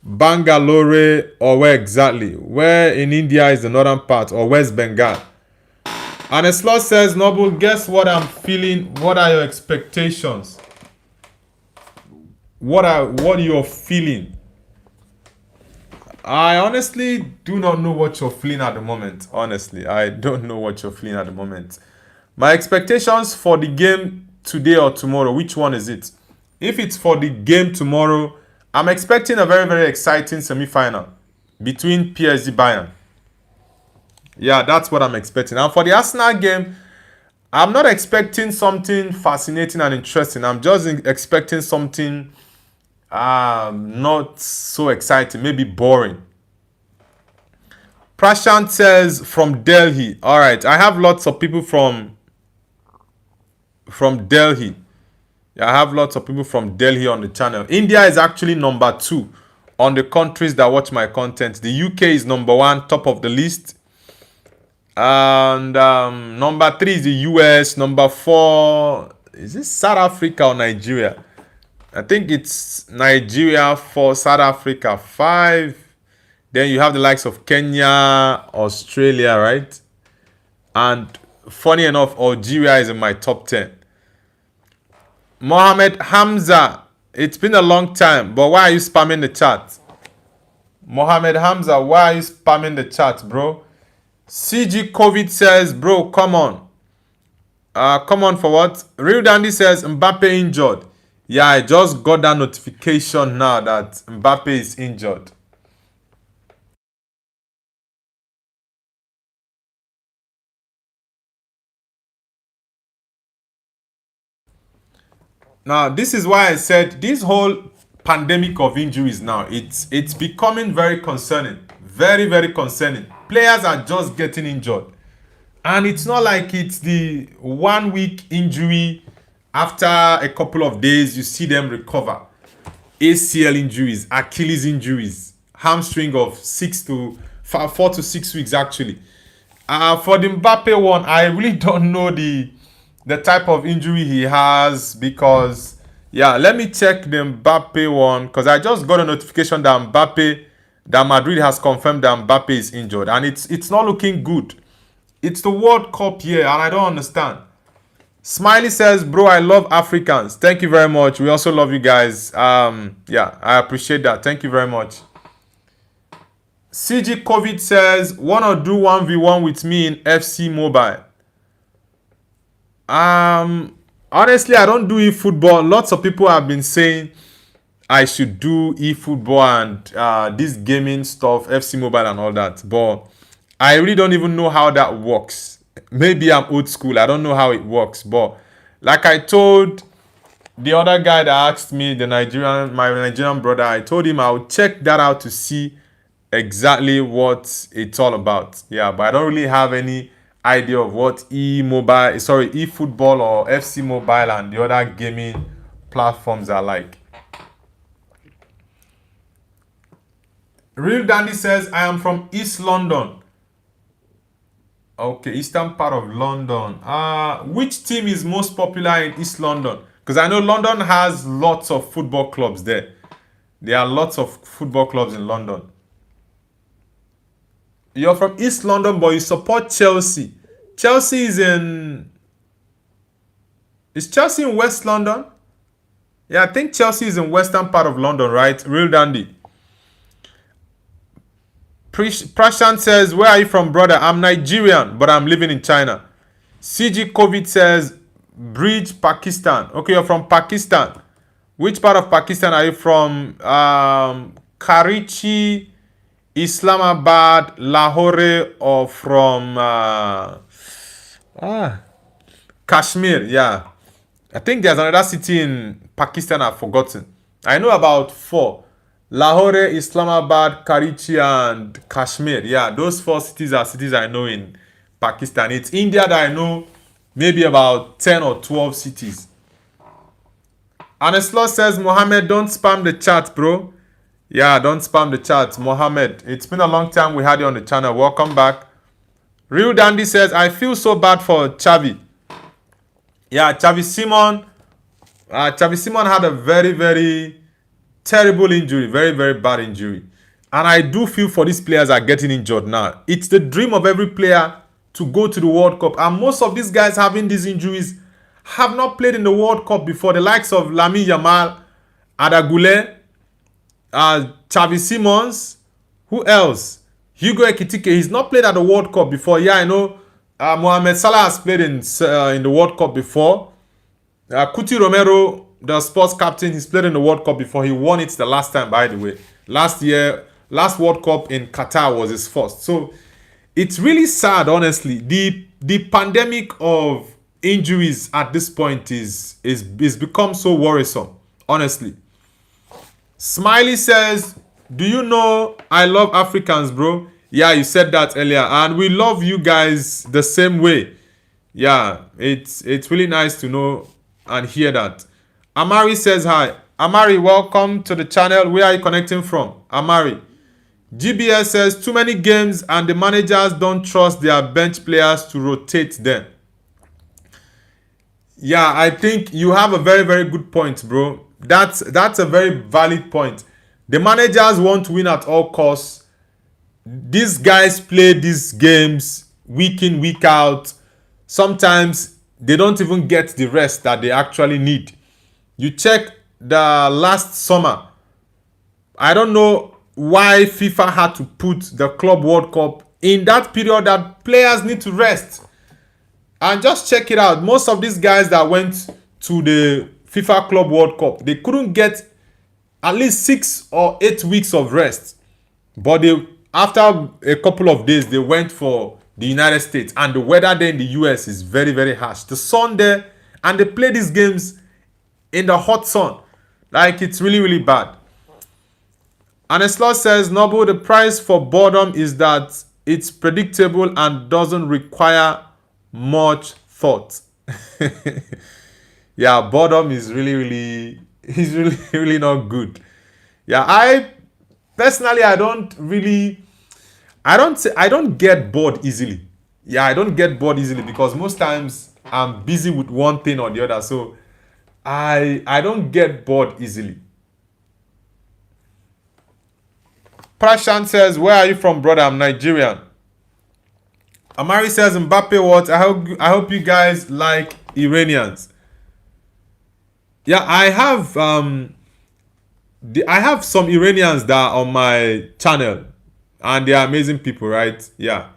Bangalore, or where exactly? Where in India is the northern part, or West Bengal? And a slot says, Noble, guess what I'm feeling? What are your expectations? What you're feeling? I honestly do not know what you're feeling at the moment. Honestly, I don't know what you're feeling at the moment. My expectations for the game today or tomorrow, which one is it? If it's for the game tomorrow, I'm expecting a very, very exciting semi-final between PSG Bayern. Yeah, that's what I'm expecting. And for the Arsenal game, I'm not expecting something fascinating and interesting. I'm just expecting something not so exciting, maybe boring. Prashant says from Delhi. All right, I have lots of people from Delhi. Yeah, I have lots of people from Delhi on the channel. India is actually number 2 on the countries that watch my content. The UK is number 1, top of the list. And number 3 is the US. Number 4, is this South Africa or Nigeria? I think it's Nigeria 4, South Africa 5. Then you have the likes of Kenya, Australia, right? And funny enough, Algeria is in my top 10. Mohammed Hamza, it's been a long time, but why are you spamming the chat? Mohammed Hamza, why are you spamming the chat, bro? CG COVID says, bro, come on. Come on for what? Real Dandy says, Mbappe injured. Yeah, I just got that notification now that Mbappe is injured. Now, this is why I said this whole pandemic of injuries now, it's becoming very concerning. Very, very concerning. Players are just getting injured. And it's not like it's the 1 week injury. After a couple of days, you see them recover. ACL injuries, Achilles injuries, hamstring of 4 to 6 weeks actually. For the Mbappe one, I really don't know the type of injury he has because, yeah, let me check the Mbappe one because I just got a notification that Madrid has confirmed that Mbappe is injured and it's not looking good. It's the World Cup year and I don't understand. Smiley says, bro, I love Africans. Thank you very much. We also love you guys. Yeah, I appreciate that. Thank you very much. CG COVID says, wanna do 1v1 with me in FC Mobile? Honestly, I don't do eFootball. Lots of people have been saying I should do eFootball and this gaming stuff, FC Mobile and all that. But I really don't even know how that works. Maybe I'm old school. I don't know how it works. But like I told the other guy that asked me, my Nigerian brother, I told him I'll check that out to see exactly what it's all about. Yeah, but I don't really have any idea of what eFootball or FC Mobile and the other gaming platforms are like. Real Dandy says, I am from East London. Okay, eastern part of London. Which team is most popular in East London? Because I know London has lots of football clubs there. There are lots of football clubs in London. You're from East London, but you support Chelsea. Chelsea is in... Is Chelsea in West London? Yeah, I think Chelsea is in western part of London, right? Real dandy. Prashant says, where are you from, brother? I'm Nigerian, but I'm living in China. CG COVID says, Bridge, Pakistan. Okay, you're from Pakistan. Which part of Pakistan are you from? Karachi, Islamabad, Lahore, or from Kashmir? Yeah. I think there's another city in Pakistan I've forgotten. I know about 4. Lahore, Islamabad, Karachi, and Kashmir. Yeah, those 4 cities are cities I know in Pakistan. It's India that I know maybe about 10 or 12 cities. Aneslo says, Mohammed, don't spam the chat, bro. Yeah, don't spam the chat. Mohammed, it's been a long time we had you on the channel. Welcome back. Real Dandy says, I feel so bad for Xavi. Yeah, Xavi Simon had a very, very terrible injury. Very, very bad injury. And I do feel for these players that are getting injured now. It's the dream of every player to go to the World Cup. And most of these guys having these injuries have not played in the World Cup before. The likes of Lamine Yamal, Adagule, Xavi Simons, who else? Hugo Ekitike. He's not played at the World Cup before. Yeah, I know. Mohamed Salah has played in the World Cup before. Kuti Romero, the sports captain, he's played in the World Cup before. He won it the last time, by the way. Last World Cup in Qatar was his first. So it's really sad, honestly. The pandemic of injuries at this point is become so worrisome, honestly. Smiley says, do you know I love Africans, bro? Yeah, you said that earlier, and we love you guys the same way. Yeah, it's really nice to know and hear that. Amari says hi. Amari, welcome to the channel. Where are you connecting from? Amari. GBS says, too many games and the managers don't trust their bench players to rotate them. Yeah, I think you have a very, very good point, bro. That's a very valid point. The managers want to win at all costs. These guys play these games week in, week out. Sometimes they don't even get the rest that they actually need. You check the last summer. I don't know why FIFA had to put the Club World Cup in that period that players need to rest. And just check it out. Most of these guys that went to the FIFA Club World Cup, they couldn't get at least 6 or 8 weeks of rest. But after a couple of days, they went for the United States. And the weather there in the US is very, very harsh. The sun there, and they play these games in the hot sun. Like, it's really, really bad. Aneslo says, Noble, the price for boredom is that it's predictable and doesn't require much thought. Yeah, boredom is really not good. Yeah, I don't get bored easily. Yeah, I don't get bored easily because most times I'm busy with one thing or the other. So I don't get bored easily. Prashant says, where are you from, brother? I'm Nigerian. Amari says, Mbappe what? I hope you guys like Iranians. Yeah, I have some Iranians that are on my channel, and they are amazing people, right? Yeah,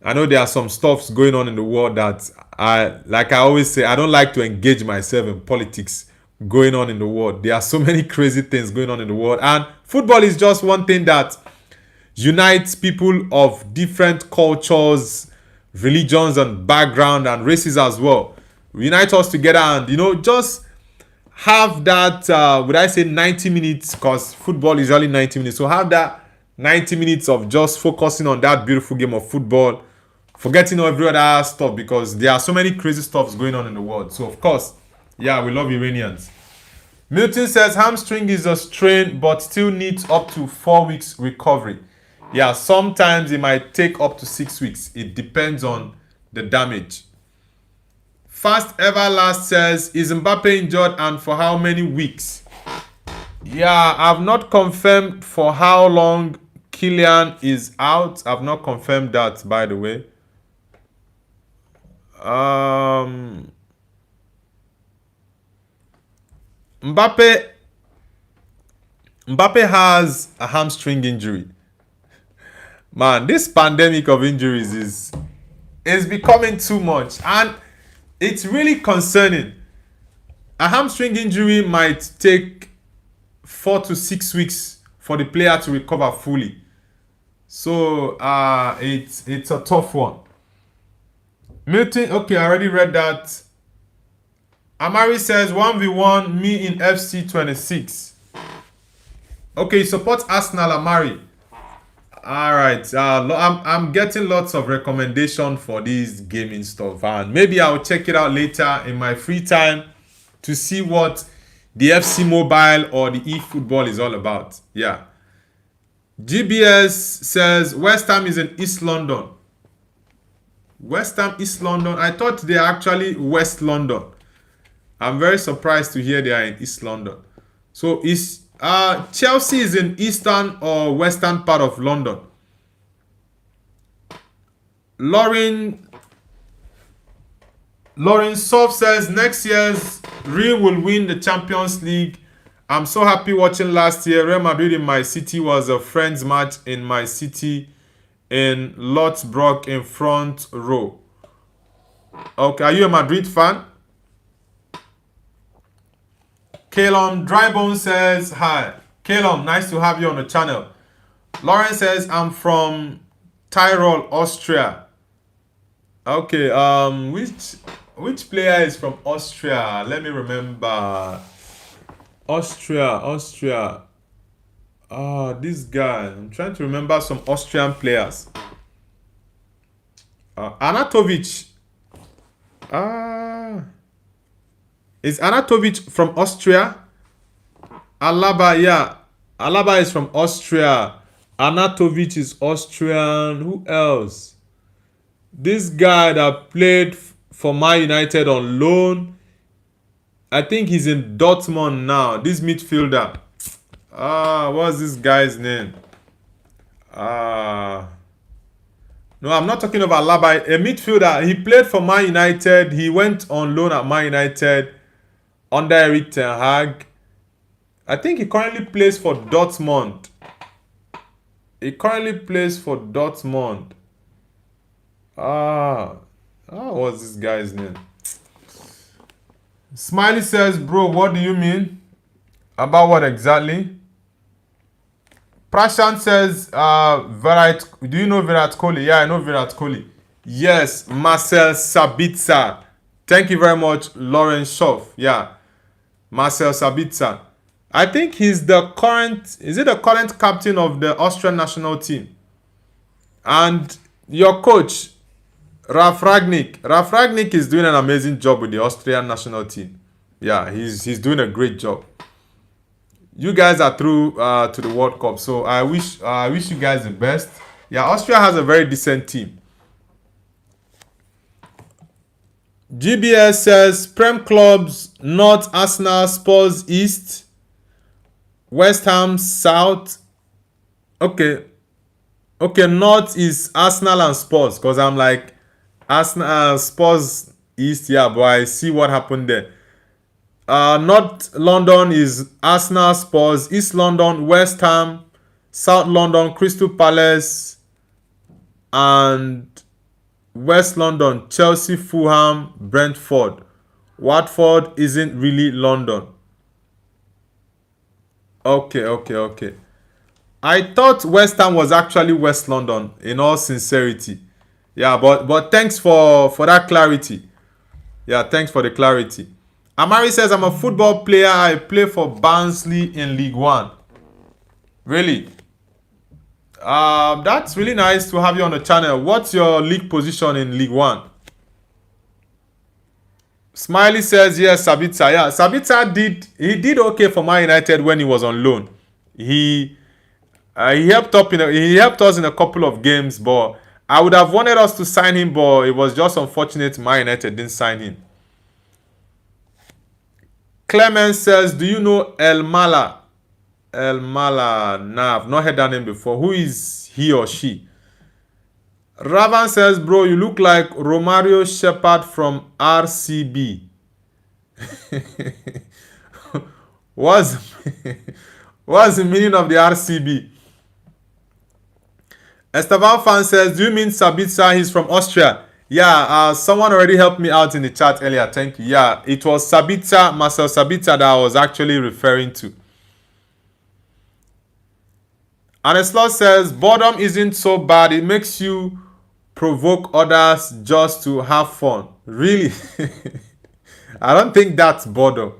I know there are some stuffs going on in the world that I always say, I don't like to engage myself in politics going on in the world. There are so many crazy things going on in the world, and football is just one thing that unites people of different cultures, religions, and background, and races as well. Unite us together, and just have that, would I say 90 minutes, because football is only 90 minutes. So have that 90 minutes of just focusing on that beautiful game of football, forgetting every other stuff, because there are so many crazy stuffs going on in the world. So of course, yeah, we love Iranians. Milton says, hamstring is a strain, but still needs up to 4 weeks recovery. Yeah, sometimes it might take up to 6 weeks. It depends on the damage. Fast Everlast says, is Mbappe injured and for how many weeks? Yeah, I've not confirmed for how long Kylian is out. I've not confirmed that, by the way. Mbappe has a hamstring injury. Man, this pandemic of injuries is becoming too much, and it's really concerning. A hamstring injury might take 4 to 6 weeks for the player to recover fully. So it's a tough one. Milton, okay, I already read that. Amari says 1v1 me in FC 26. Okay, support Arsenal, Amari. Alright, I'm getting lots of recommendation for this gaming stuff, and maybe I'll check it out later in my free time to see what the FC Mobile or the eFootball is all about. Yeah. GBS says West Ham is in East London. West Ham, East London. I thought they are actually West London. I'm very surprised to hear they are in East London. So is Chelsea is in eastern or western part of London. Lauren Soft says next year's Real will win the Champions League. I'm so happy watching last year. Real Madrid in my city was a friends match in my city in Lotsbrook in front row. Okay, are you a Madrid fan? Calum Drybone says hi. Calum, nice to have you on the channel. Lauren says I'm from Tyrol, Austria. Okay, which player is from Austria? Let me remember. Austria. This guy. I'm trying to remember some Austrian players. Anatovic. Is Anatovic from Austria? Alaba, yeah. Alaba is from Austria. Anatovic is Austrian. Who else? This guy that played for Man United on loan. I think he's in Dortmund now. This midfielder. What's this guy's name? No, I'm not talking about Alaba. A midfielder. He played for Man United. He went on loan at Man United under Erik ten Hag. I think he currently plays for Dortmund. What's this guy's name? Smiley says, bro, what do you mean? About what exactly? Prashant says, do you know Virat Kohli? Yeah, I know Virat Kohli. Yes, Marcel Sabitzer. Thank you very much, Lauren Schoff. Yeah, Marcel Sabitzer. I think he's the current captain of the Austrian national team. And your coach, Ralf Rangnick. Ralf Rangnick is doing an amazing job with the Austrian national team. Yeah, he's doing a great job. You guys are through to the World Cup, so I wish you guys the best. Yeah, Austria has a very decent team. GBS says Prem clubs North, Arsenal, Spurs East, West Ham South. Okay, North is Arsenal and Spurs, because I'm like Arsenal, Spurs East. Yeah, but I see what happened there. North London is Arsenal, Spurs. East London, West Ham. South London, Crystal Palace. And West London, Chelsea, Fulham, Brentford. Watford isn't really London. Okay. I thought West Ham was actually West London, in all sincerity. Yeah, but thanks for that clarity. Yeah, thanks for the clarity. Amari says, I'm a football player. I play for Barnsley in League One. Really? That's really nice to have you on the channel. What's your league position in League One? Smiley says, yes, Sabitzer. Yeah, Sabitzer did okay for Man United when he was on loan. He helped us in a couple of games, but I would have wanted us to sign him, but it was just unfortunate Man United didn't sign him. Clement says, do you know El Mala? El Mala. Nah, I've not heard that name before. Who is he or she? Ravan says, bro, you look like Romario Shepard from RCB. What's, what's the meaning of the RCB? Esteban fan says, do you mean Sabitzer? He's from Austria. Yeah, someone already helped me out in the chat earlier. Thank you. Yeah, it was Sabitzer, Marcel Sabitzer that I was actually referring to. And Eslau says, boredom isn't so bad. It makes you provoke others just to have fun. Really? I don't think that's boredom.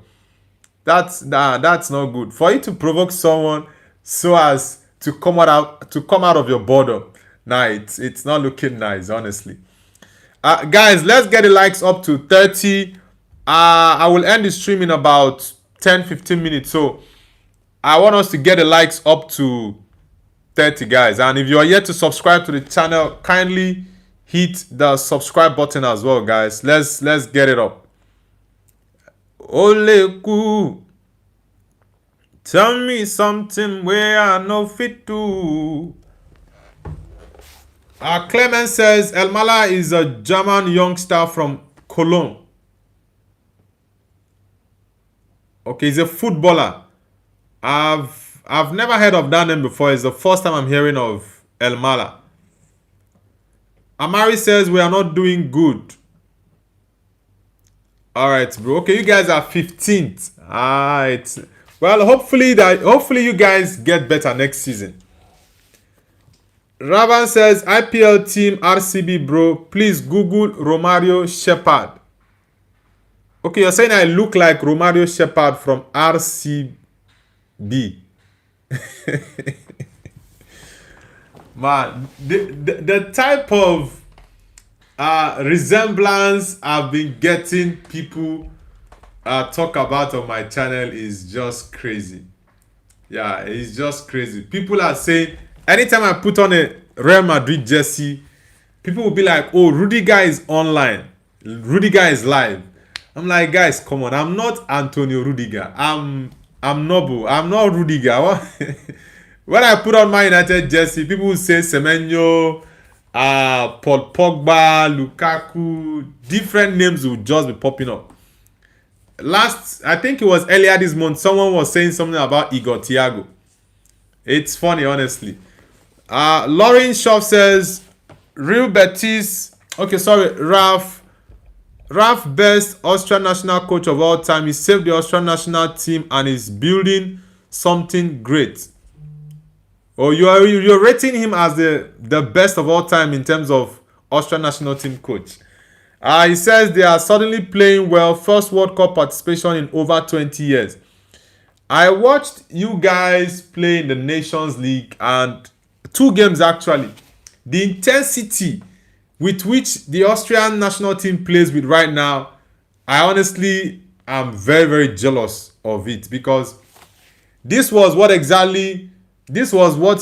That's not good. For you to provoke someone so as to come out of your boredom. Nah, it's not looking nice, honestly. Guys, let's get the likes up to 30. I will end the stream in about 10-15 minutes. So I want us to get the likes up to 30, guys. And if you are yet to subscribe to the channel, kindly hit the subscribe button as well, guys. Let's get it up. Oleku, tell me something where I know fit to. Clement says El Mala is a German youngster from Cologne. Okay, he's a footballer. I've never heard of that name before. It's the first time I'm hearing of El Mala. Amari says we are not doing good. Alright, bro. Okay, you guys are 15th. Alright. Well, hopefully you guys get better next season. Ravan says IPL team RCB, bro. Please Google Romario Shepard. Okay, you're saying I look like Romario Shepard from RCB. Man, the type of resemblance I've been getting people talk about on my channel is just crazy. Yeah, it's just crazy. People are saying, anytime I put on a Real Madrid jersey, people will be like, oh, Rudiger is online. Rudiger is live. I'm like, guys, come on. I'm not Antonio Rudiger. I'm Noble. I'm not Rudiger. When I put on my United jersey, people will say Semenyo, Paul Pogba, Lukaku. Different names will just be popping up. I think it was earlier this month, someone was saying something about Igor Thiago. It's funny, honestly. Lauren Shaw says, Real Betis. Okay, sorry, Ralph best Austrian national coach of all time. He saved the Austrian national team and is building something great. Oh, you're rating him as the best of all time in terms of Austrian national team coach. He says they are suddenly playing well. First World Cup participation in over 20 years. I watched you guys play in the Nations League and 2 games actually. The intensity with which the Austrian national team plays with right now, I honestly am very, very jealous of it, because this was what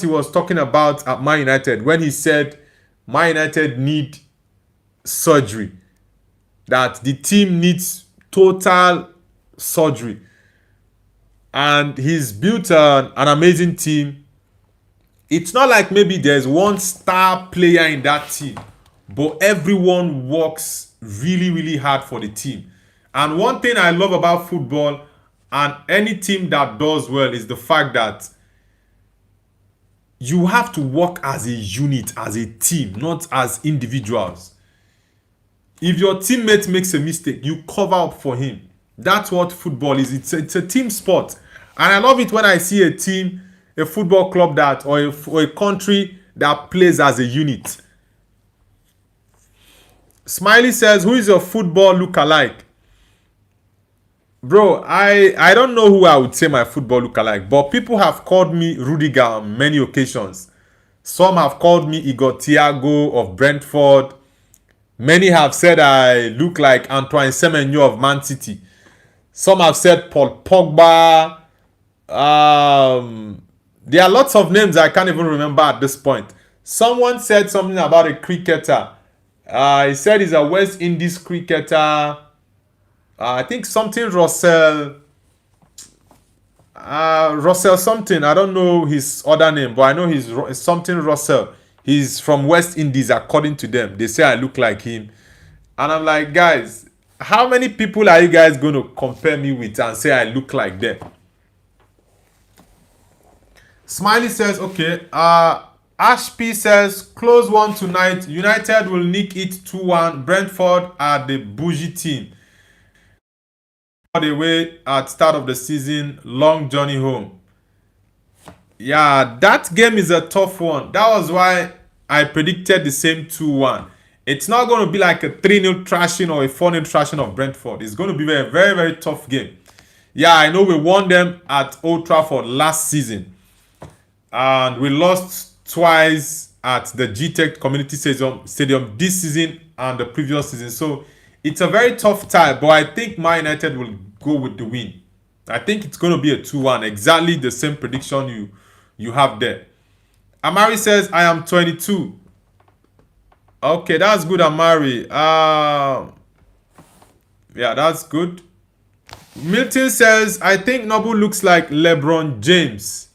he was talking about at Man United when he said Man United need surgery. That the team needs total surgery. And he's built an amazing team. It's not like maybe there's one star player in that team, but everyone works really, really hard for the team. And one thing I love about football and any team that does well is the fact that you have to work as a unit, as a team, not as individuals. If your teammate makes a mistake, you cover up for him. That's what football is. It's a team sport. And I love it when I see a team, a football club that, or a country that plays as a unit. Smiley says, who is your football lookalike? Bro, I don't know who I would say my football lookalike, but people have called me Rudiger on many occasions. Some have called me Igor Thiago of Brentford. Many have said I look like Antoine Semenyo of Man City. Some have said Paul Pogba. There are lots of names I can't even remember at this point. Someone said something about a cricketer. He said he's a West Indies cricketer. I think something Russell. Russell something. I don't know his other name, but I know he's something Russell. He's from West Indies, according to them. They say I look like him. And I'm like, guys, how many people are you guys going to compare me with and say I look like them? Smiley says, okay. Ashby says, close one tonight. United will nick it 2-1. Brentford are the bougie team. Away at start of the season. Long journey home. Yeah, that game is a tough one. That was why I predicted the same 2-1. It's not going to be like a 3-0 thrashing or a 4-0 thrashing of Brentford. It's going to be a very, very tough game. Yeah, I know we won them at Old Trafford last season. And we lost twice at the GTech Community Stadium this season and the previous season. So it's a very tough tie, but I think Man United will go with the win. I think it's going to be a 2-1. Exactly the same prediction you have there. Amari says, I am 22. Okay, that's good, Amari. Yeah, that's good. Milton says, I think Nobu looks like LeBron James.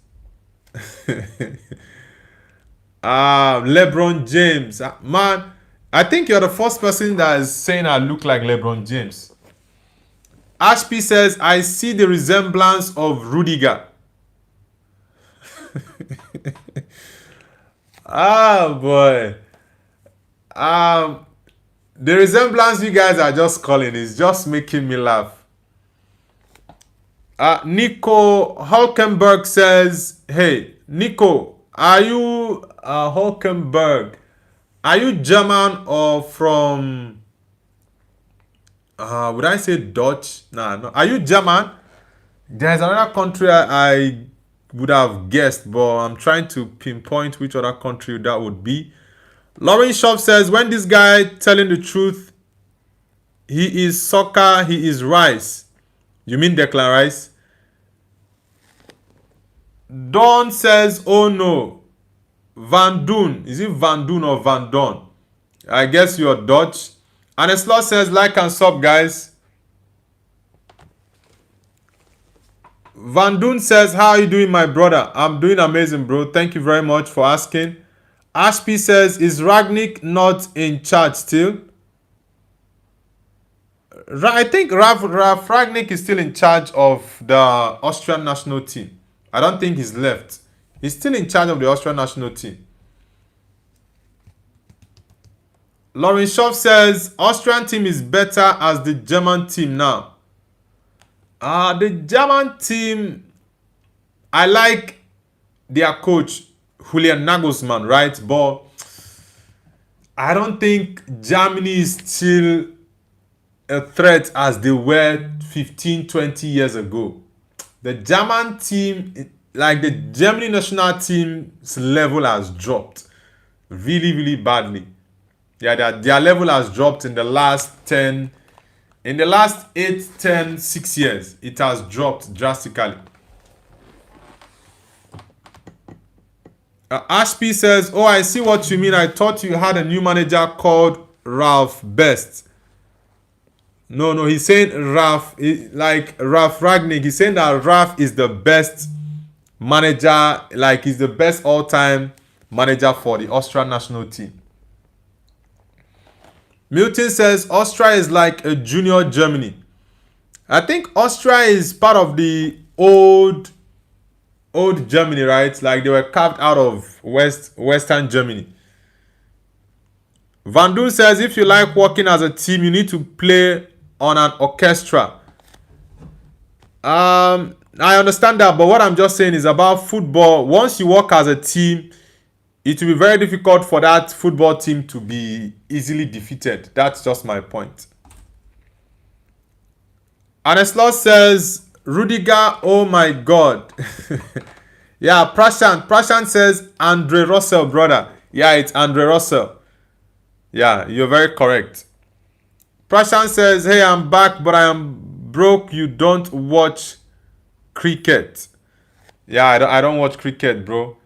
LeBron James. Man, I think you're the first person that is saying I look like LeBron James. Ashby says, I see the resemblance of Rudiger. Boy. The resemblance you guys are just calling is just making me laugh. Nico Hulkenberg says, hey, Nico, are you Hulkenberg? Are you German or from, would I say Dutch? Nah, no. Are you German? There's another country I would have guessed, but I'm trying to pinpoint which other country that would be. Lauren Shop says, when this guy telling the truth, he is soccer, he is rice. You mean Declan Rice? Dawn says, oh no. Van Doon. Is it Van Doon or Van Don? I guess you're Dutch. And Slot says, like and sub, guys. Van Doon says, how are you doing, my brother? I'm doing amazing, bro. Thank you very much for asking. Ashby says, is Ragnick not in charge still? I think Ralf Ragnick is still in charge of the Austrian national team. I don't think he's left. He's still in charge of the Austrian national team. Lauren Schoff says, Austrian team is better as the German team now. The German team, I like their coach, Julian Nagelsmann, right? But I don't think Germany is still a threat as they were 15, 20 years ago. The German team, like the Germany national team's level has dropped really, really badly. Yeah, their level has dropped in the last 10, in the last 8, 10, 6 years. It has dropped drastically. Ashby says, oh, I see what you mean. I thought you had a new manager called Ralph Best. No, he's saying Ralph, like Ralf Ragnick. He's saying that Ralph is the best manager, like he's the best all-time manager for the Austrian national team. Milton says, Austria is like a junior Germany. I think Austria is part of the old Germany, right? Like they were carved out of Western Germany. Van Doon says, if you like working as a team, you need to play on an orchestra. I understand that, but what I'm just saying is about football. Once you work as a team, it will be very difficult for that football team to be easily defeated. That's just my point. Aneslot says, Rudiger, oh my God. Yeah, Prashant says, Andre Russell, brother. Yeah, it's Andre Russell. Yeah, you're very correct. Prashant says, hey, I'm back, but I am broke. You don't watch cricket. Yeah, I don't watch cricket, bro.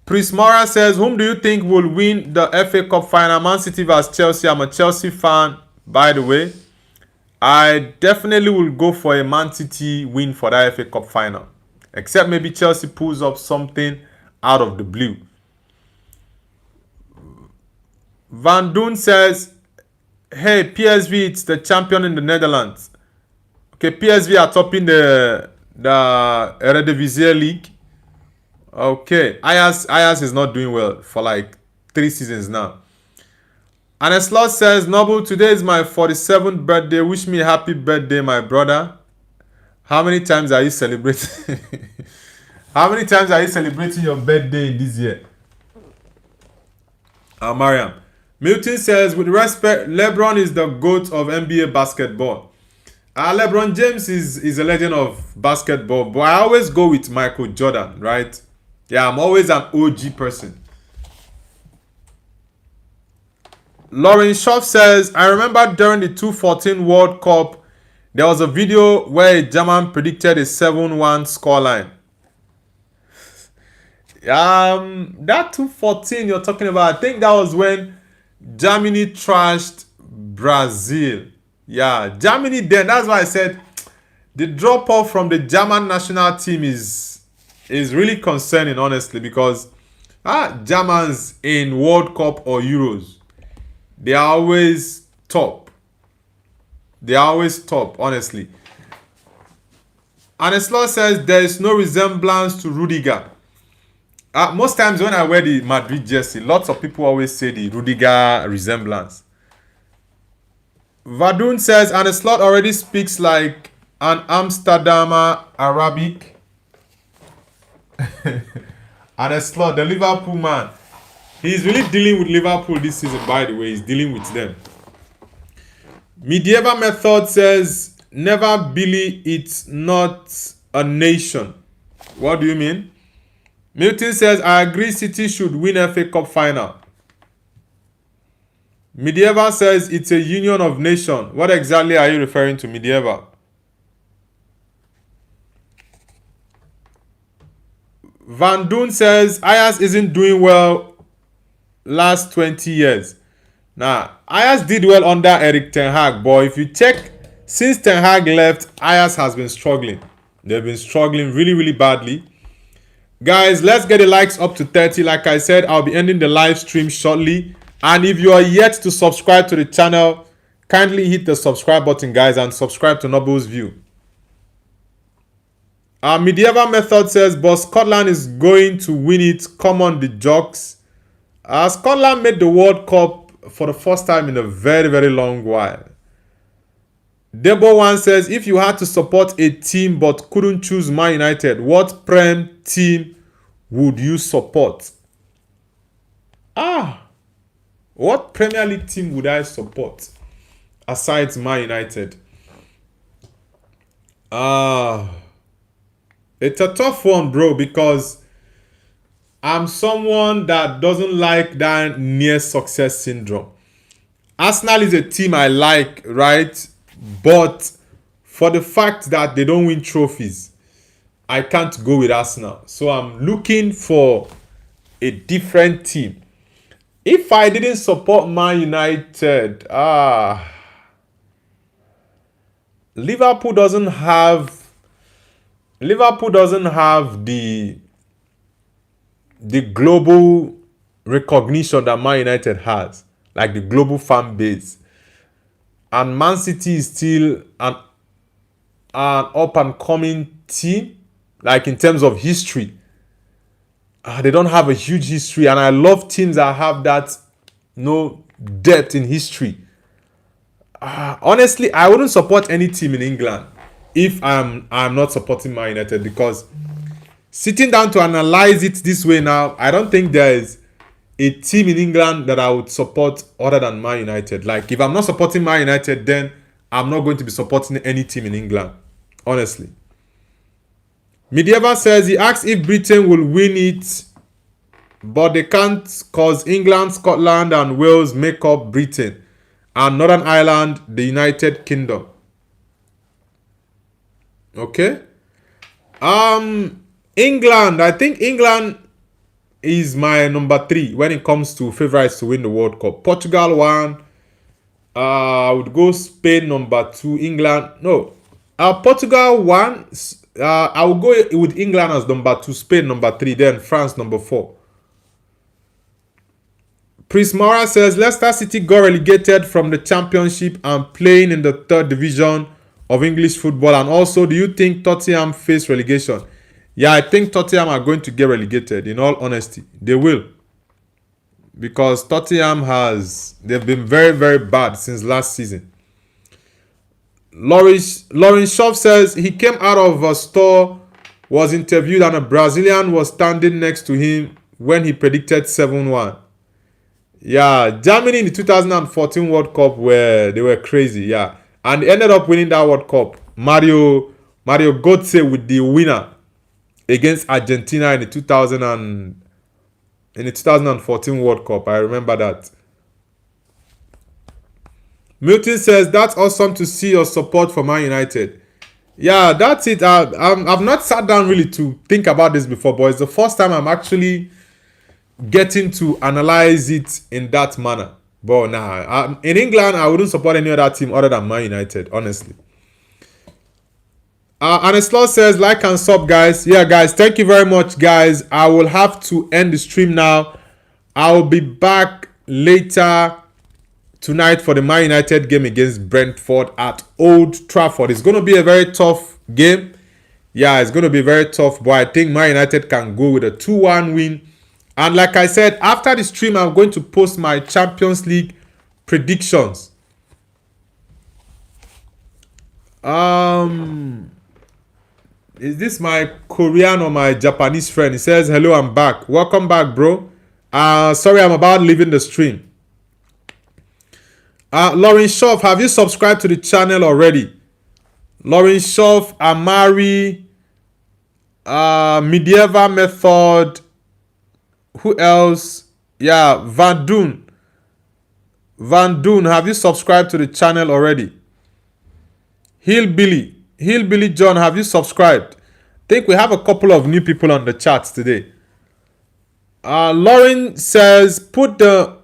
Prismora says, whom do you think will win the FA Cup final? Man City vs Chelsea. I'm a Chelsea fan, by the way. I definitely will go for a Man City win for that FA Cup final. except maybe Chelsea pulls up something out of the blue. Van Doon says, hey, PSV, it's the champion in the Netherlands. Okay, PSV are topping the Eredivisie League. Okay, Ajax is not doing well for like 3 seasons now. And a slot says, Noble, today is my 47th birthday. Wish me a happy birthday, my brother. How many times are you celebrating? How many times are you celebrating your birthday in this year? Mariam. Milton says, with respect, LeBron is the GOAT of NBA basketball. LeBron James is a legend of basketball, but I always go with Michael Jordan, right? Yeah, I'm always an OG person. Lauren Schaff says, I remember during the 2014 World Cup, there was a video where a German predicted a 7-1 scoreline. That 2014 you're talking about, I think that was when Germany trashed Brazil. Yeah, Germany then, that's why I said the drop-off from the German national team is really concerning, honestly, because Germans in World Cup or Euros, they are always top. They are always top, honestly. And Eslau says there is no resemblance to Rudiger. Most times when I wear the Madrid jersey, lots of people always say the Rudiger resemblance. Vadun says, and Eslau already speaks like an Amsterdamer Arabic. And Eslau, the Liverpool man, he's really dealing with Liverpool this season, by the way. He's dealing with them. Medieval Method says, never Billy, it's not a nation. What do you mean? Milton says, I agree City should win FA Cup final. Medieval says, it's a union of nations. What exactly are you referring to, Medieval? Van Doon says, Ajax isn't doing well last 20 years. Now, Ajax did well under Eric Ten Hag, but if you check, since Ten Hag left, Ajax has been struggling. They've been struggling really, really badly. Guys, let's get the likes up to 30. Like I said, I'll be ending the live stream shortly. And if you are yet to subscribe to the channel, kindly hit the subscribe button, guys, and subscribe to Noble's View. Medieval Method says, but Scotland is going to win it. Come on, the jocks. Scotland made the World Cup for the first time in a very, very long while. Debo One says, if you had to support a team but couldn't choose Man United, what Prem team would you support? What Premier League team would I support aside Man United? It's a tough one, bro, because I'm someone that doesn't like that near success syndrome. Arsenal is a team I like, right? But for the fact that they don't win trophies, I can't go with Arsenal. So I'm looking for a different team. If I didn't support Man United, Liverpool doesn't have the global recognition that Man United has, like the global fan base. And Man City is still an up-and-coming team, like in terms of history. They don't have a huge history, and I love teams that have that depth in history. Honestly, I wouldn't support any team in England if I'm not supporting Man United, because sitting down to analyze it this way now, I don't think there is a team in England that I would support other than Man United. Like, if I'm not supporting Man United, then I'm not going to be supporting any team in England, honestly. Medieval says he asks if Britain will win it, but they can't because England, Scotland, and Wales make up Britain, and Northern Ireland, the United Kingdom. Okay. England, I think England is my number 3 when it comes to favorites to win the World Cup. Portugal 1. I would go Spain number 2. England, no. Portugal 1. I will go with England as number 2, Spain number 3, then France number 4. Prismara says Leicester City got relegated from the Championship and playing in the 3rd division of English football. And also, do you think Tottenham face relegation? Yeah, I think Tottenham are going to get relegated. In all honesty, they will, because Tottenham they've been very, very bad since last season. Lauren Shaw says he came out of a store, was interviewed, and a Brazilian was standing next to him when he predicted 7-1. Yeah, Germany in the 2014 World Cup they were crazy, yeah. And they ended up winning that World Cup. Mario Götze with the winner against Argentina in the 2014 World Cup. I remember that. Milton says that's awesome to see your support for Man United. Yeah, that's it. I've not sat down really to think about this before, but it's the first time I'm actually getting to analyze it in that manner. But nah, in England, I wouldn't support any other team other than Man United, honestly. Anislaw says, like and sub, guys. Yeah, guys, thank you very much, guys. I will have to end the stream now. I will be back later tonight for the Man United game against Brentford at Old Trafford. It's going to be a very tough game. Yeah, it's going to be very tough, but I think Man United can go with a 2-1 win. And like I said, after the stream, I'm going to post my Champions League predictions. Is this my Korean or my Japanese friend? He says, hello, I'm back. Welcome back, bro. Sorry, I'm about leaving the stream. Lauren Shaw, have you subscribed to the channel already? Lauren Shaw, Amari, Medieval Method. Who else? Yeah, Van Doon, have you subscribed to the channel already? Hillbilly John, have you subscribed? I think we have a couple of new people on the chat today. Lauren says, put the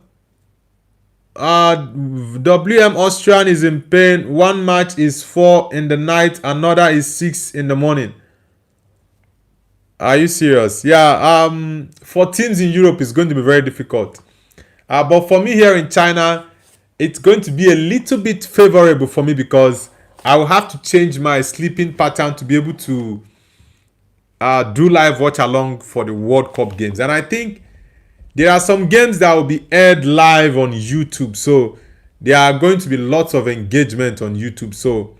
WM Austrian is in pain. One match is 4 in the night, another is 6 in the morning. Are you serious? Yeah, for teams in Europe, it's going to be very difficult. But for me here in China, it's going to be a little bit favorable for me because I will have to change my sleeping pattern to be able to do live watch along for the World Cup games. And I think there are some games that will be aired live on YouTube. So there are going to be lots of engagement on YouTube. So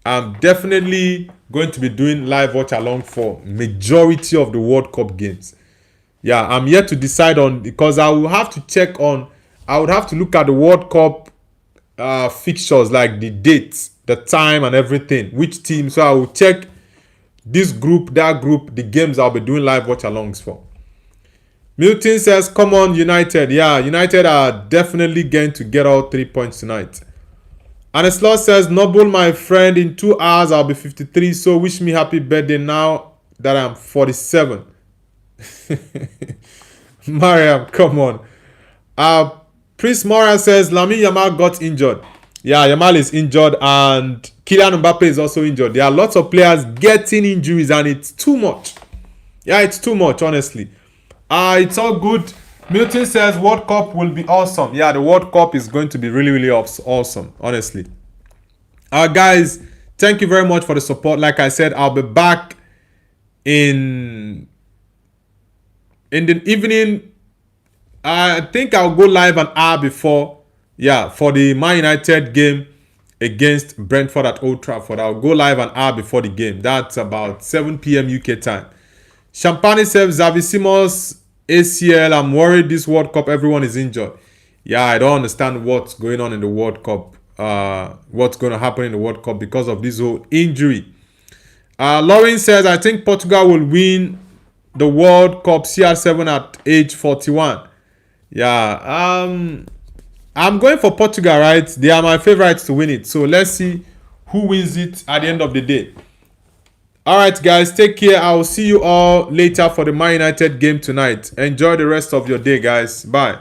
I'm definitely going to be doing live watch along for majority of the World Cup games. Yeah, I'm yet to decide on, because I will have to check on, I would have to look at the World Cup fixtures, like the dates, the time and everything, which team. So I will check this group, that group, the games I'll be doing live watch alongs for. Milton says, come on, United. Yeah, United are definitely going to get all 3 points tonight. Anislaw says, Noble, my friend, in 2 hours I'll be 53, so wish me happy birthday now that I'm 47. Mariam, come on. Prince Mora says, Lamine Yamal got injured. Yeah, Yamal is injured and Kylian Mbappe is also injured. There are lots of players getting injuries and it's too much. Yeah, it's too much, honestly. It's all good. Milton says World Cup will be awesome. Yeah, the World Cup is going to be really, really awesome, honestly. Guys, thank you very much for the support. Like I said, I'll be back in the evening. I think I'll go live an hour before. Yeah, for the Man United game against Brentford at Old Trafford. I'll go live an hour before the game. That's about 7 p.m. UK time. Champagne says, Xavi Simons, ACL, I'm worried this World Cup, everyone is injured. Yeah, I don't understand what's going on in the World Cup. What's going to happen in the World Cup because of this whole injury. Lauren says, I think Portugal will win the World Cup CR7 at age 41. Yeah, I'm going for Portugal, right? They are my favorites to win it. So let's see who wins it at the end of the day. Alright guys, take care. I will see you all later for the Man United game tonight. Enjoy the rest of your day, guys. Bye.